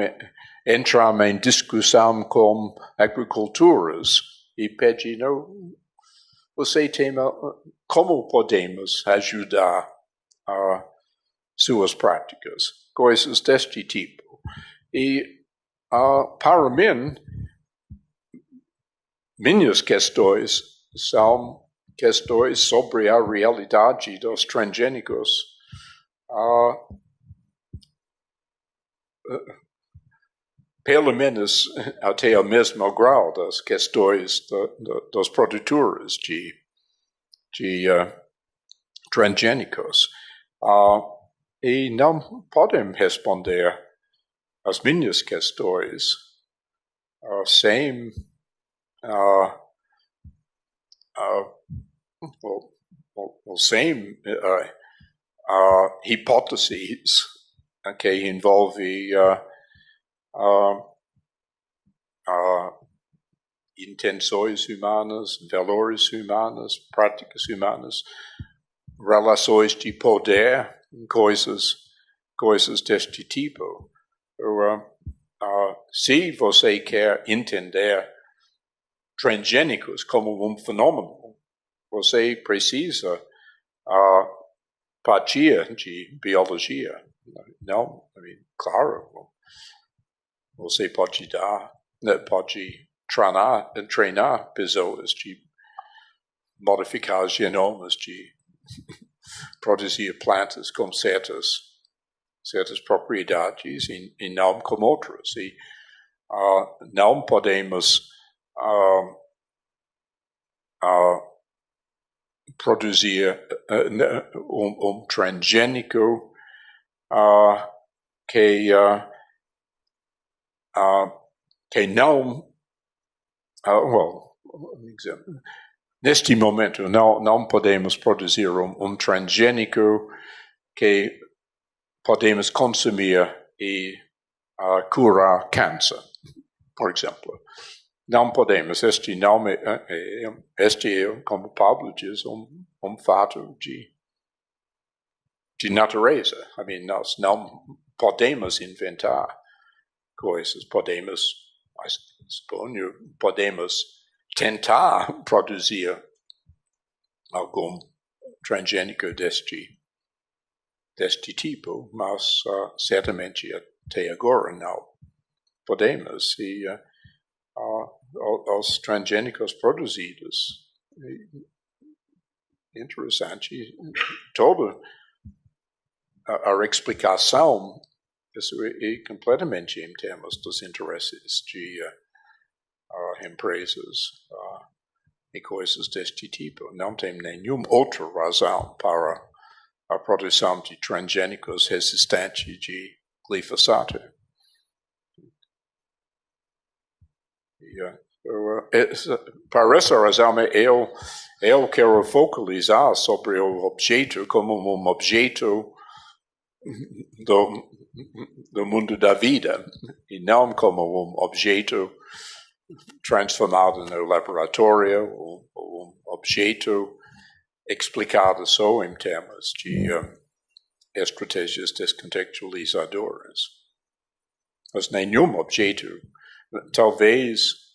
entraram em discussão com agricultores e pediram, você tem como podemos ajudar suas práticas, coisas deste tipo. E para mim, minhas questões são questões sobre a realidade dos transgênicos pelo menos até o mesmo grau das questões dos produtores de transgênicos. E não podem responder as minhas questões sem hipóteses que envolvem intenções humanas, valores humanos, práticas humanas, relações de poder, coisas deste tipo. Se você quer entender transgênicos como um fenômeno, você precisa partir de biologia. Não, claro, você pode treinar pessoas, de modificar os genomas, de produzir plantas com certas propriedades e não com outras. E não podemos produzir transgênico que não, neste momento não podemos produzir transgênico que podemos consumir e curar câncer, por exemplo. Não podemos. Este é, como Pablo diz, fato de natureza. Nós não podemos inventar coisas. Podemos tentar produzir algum transgênico deste tipo, mas certamente até agora não podemos. E os transgênicos produzidos, interessante, toda a explicação, isso é completamente em termos dos interesses de empresas e coisas deste tipo. Não tem nenhuma outra razão para a produção de transgênicos resistentes de glifosato. Por essa razão, eu quero focalizar sobre o objeto como objeto do mundo da vida e não como objeto transformado no laboratório ou objeto explicado só em termos de estratégias descontextualizadoras. Mas nenhum objeto, talvez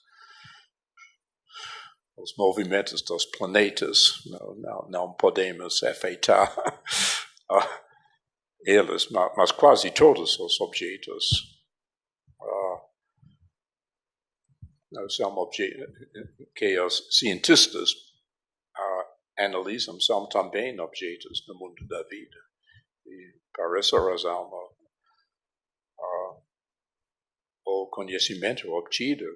os movimentos dos planetas, não podemos afetar eles, mas quase todos os objetos são objetos que os cientistas analisam, são também objetos no mundo da vida. E por essa razão, o conhecimento obtido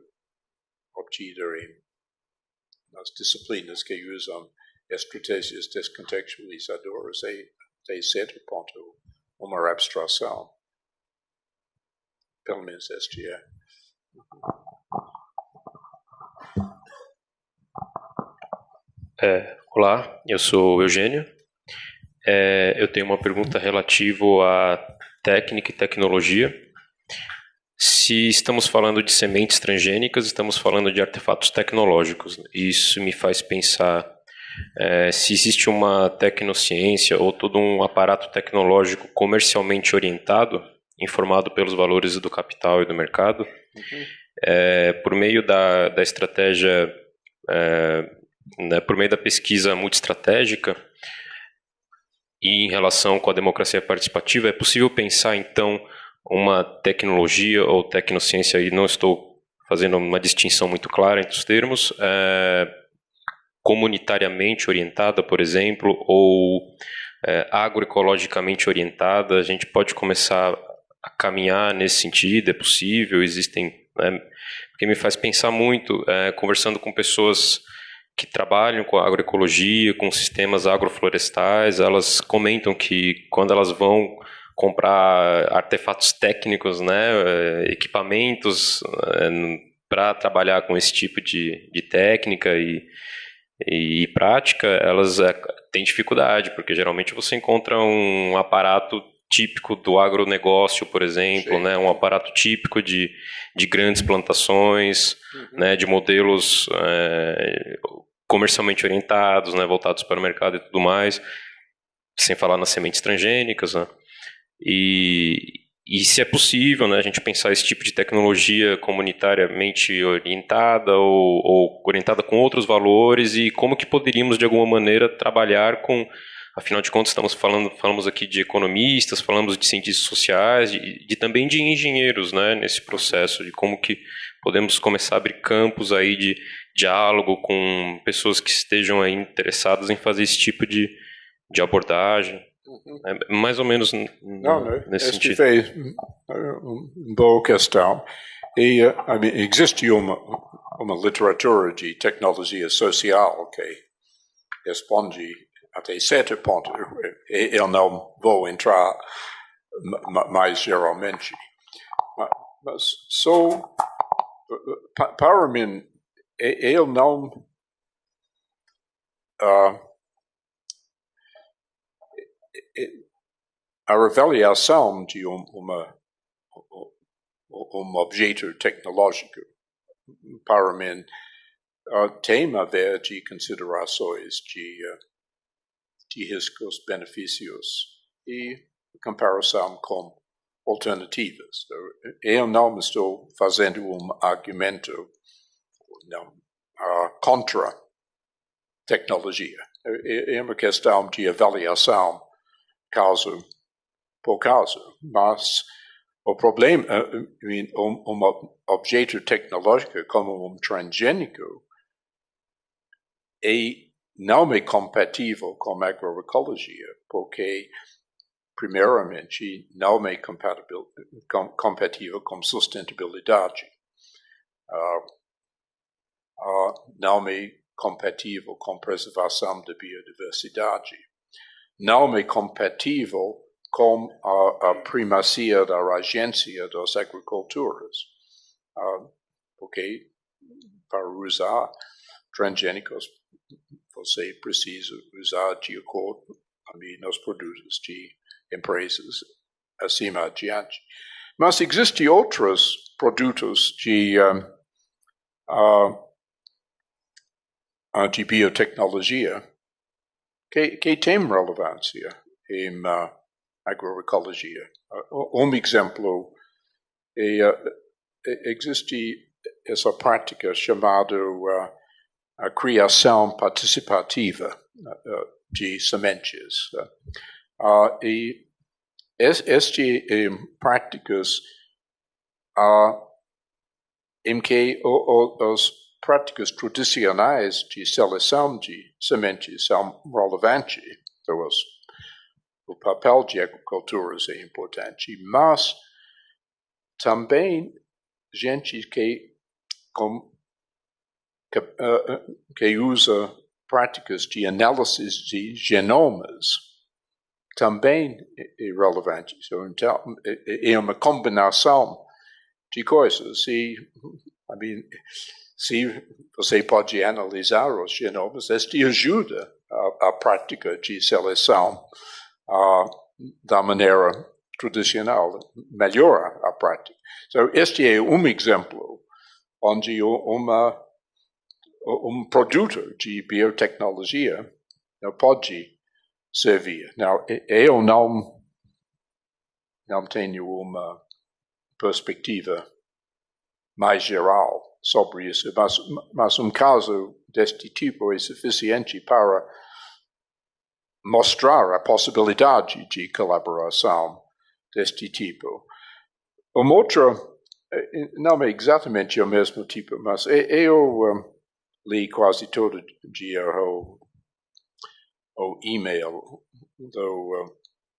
nas disciplinas que usam estratégias descontextualizadoras é, até certo ponto, uma abstração. Pelo menos este é. Olá, eu sou o Eugênio. Eu tenho uma pergunta relativa à técnica e tecnologia. Se estamos falando de sementes transgênicas, estamos falando de artefatos tecnológicos. Isso me faz pensar se existe uma tecnociência ou todo um aparato tecnológico comercialmente orientado, informado pelos valores do capital e do mercado, por meio da estratégia, por meio da pesquisa multiestratégica e em relação com a democracia participativa, é possível pensar, então, uma tecnologia ou tecnociência, e não estou fazendo uma distinção muito clara entre os termos, comunitariamente orientada, por exemplo, ou agroecologicamente orientada. A gente pode começar a caminhar nesse sentido, é possível, existem, porque me faz pensar muito, conversando com pessoas que trabalham com a agroecologia, com sistemas agroflorestais, elas comentam que quando elas vão comprar artefatos técnicos, equipamentos para trabalhar com esse tipo de técnica e prática, elas têm dificuldade, porque geralmente você encontra um aparato típico do agronegócio, por exemplo, um aparato típico de grandes plantações, de modelos comercialmente orientados, voltados para o mercado e tudo mais, sem falar nas sementes transgênicas, E se é possível, a gente pensar esse tipo de tecnologia comunitariamente orientada ou orientada com outros valores, e como que poderíamos, de alguma maneira, trabalhar com, afinal de contas, falamos aqui de economistas, falamos de cientistas sociais, também de engenheiros, nesse processo, de como que podemos começar a abrir campos aí de diálogo com pessoas que estejam aí interessadas em fazer esse tipo de abordagem. É mais ou menos nesse sentido. Esta é uma boa questão. E existe uma literatura de tecnologia social que responde até certo ponto. Eu não vou entrar mais geralmente. Mas só para mim, eu não a avaliação de um objeto tecnológico, para mim, tem a ver de considerações de riscos, benefícios e comparação com alternativas. Eu não estou fazendo um argumento contra tecnologia. É uma questão de avaliação caso por caso, mas o problema, objeto tecnológico como transgênico não é compatível com a agroecologia, porque, primeiramente, não é compatível com sustentabilidade, não é compatível com preservação da biodiversidade, não é compatível com a primacia da agência das agriculturas, porque para usar transgênicos você precisa usar de acordo com os produtos de empresas acima adiante. Mas existem outros produtos de biotecnologia que têm relevância em agroecologia. Exemplo existe essa prática chamada a criação participativa de sementes. E estas práticas em que as práticas tradicionais de seleção de sementes são relevantes. Então, o papel de agricultores é importante, mas também gente que usa práticas de análise de genomas também é relevante. Então, é uma combinação de coisas. Se você pode analisar os genomas, isso ajuda a prática de seleção da maneira tradicional, melhora a prática. Este é um exemplo onde produto de biotecnologia pode servir. Eu não tenho uma perspectiva mais geral sobre isso, mas um caso deste tipo é suficiente para mostrar a possibilidade de colaboração deste tipo. Outro, não é exatamente o mesmo tipo, mas eu li quase todo dia o e-mail da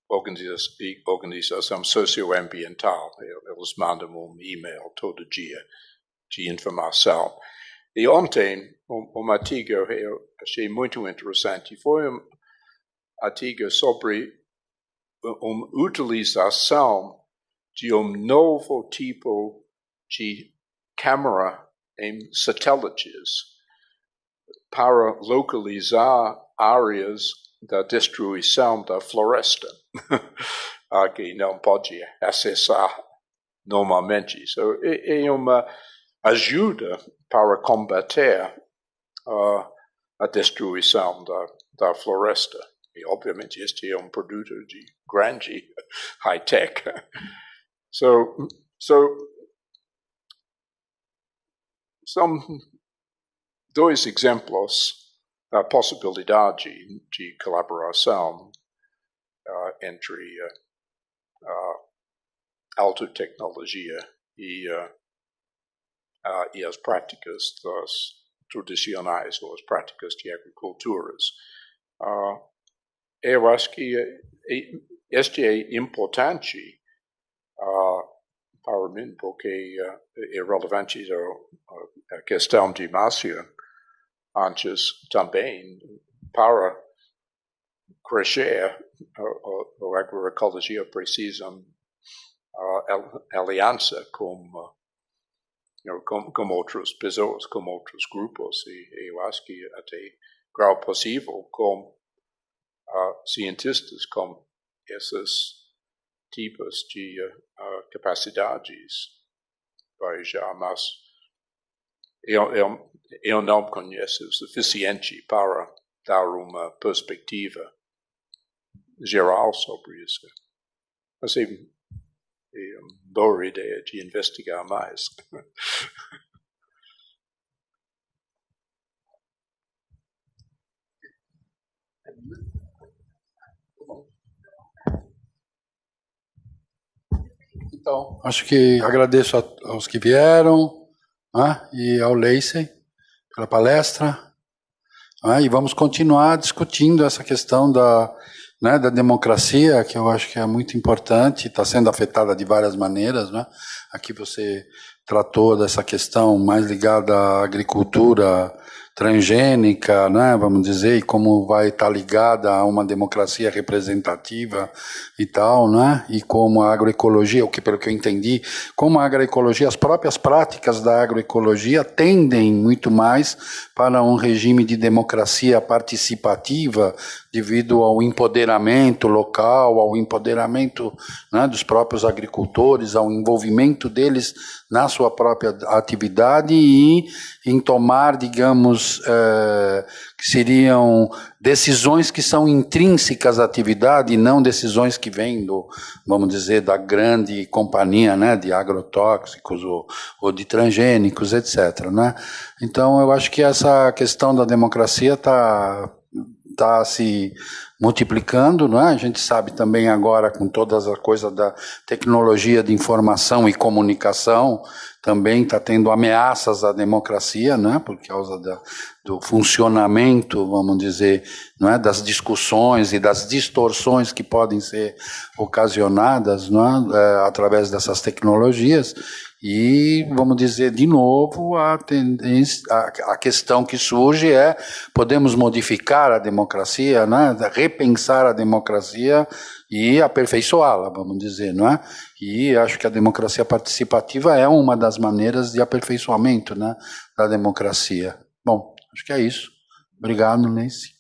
organização socioambiental. Eles mandam um e-mail todo dia de informação. E ontem, um artigo eu achei muito interessante. Foi um artigo sobre uma utilização de um novo tipo de câmera em satélites para localizar áreas da destruição da floresta que não pode acessar normalmente. É uma ajuda para combater a destruição da floresta. E, obviamente, este é um produto de grande high-tech. São dois exemplos da possibilidade de colaboração entre alta tecnologia e e as práticas tradicionais ou as práticas de agriculturas. Eu acho que este é importante para mim, porque é relevante a questão de Márcia antes também, para crescer, a agroecologia precisa aliança com outras pessoas, com outros grupos, e eu acho que até grau possível com cientistas com esses tipos de capacidades. Veja, mas eu não conheço o suficiente para dar uma perspectiva geral sobre isso. Mas é uma boa ideia de investigar mais. Então, acho que agradeço aos que vieram, né, e ao Lacey pela palestra, né, e vamos continuar discutindo essa questão da democracia, que eu acho que é muito importante, está sendo afetada de várias maneiras, né? Aqui você tratou dessa questão mais ligada à agricultura transgênica, né, vamos dizer, e como vai estar ligada a uma democracia representativa e tal, né, e como a agroecologia, pelo que eu entendi, como a agroecologia, as próprias práticas da agroecologia tendem muito mais para um regime de democracia participativa, devido ao empoderamento local, ao empoderamento, né, dos próprios agricultores, ao envolvimento deles na sua própria atividade e em tomar, digamos, que seriam decisões que são intrínsecas à atividade e não decisões que vêm vamos dizer, da grande companhia, né, de agrotóxicos ou de transgênicos, etc., né? Então, eu acho que essa questão da democracia está se multiplicando, não é? A gente sabe também agora, com todas as coisas da tecnologia de informação e comunicação, também está tendo ameaças à democracia, né? Por causa do funcionamento, vamos dizer, não é? Das discussões e das distorções que podem ser ocasionadas, não é? Através dessas tecnologias. E, vamos dizer, de novo, a questão que surge é: podemos modificar a democracia, né? Repensar a democracia e aperfeiçoá-la, vamos dizer, não é? E acho que a democracia participativa é uma das maneiras de aperfeiçoamento, né, da democracia. Bom, acho que é isso. Obrigado, Lacey.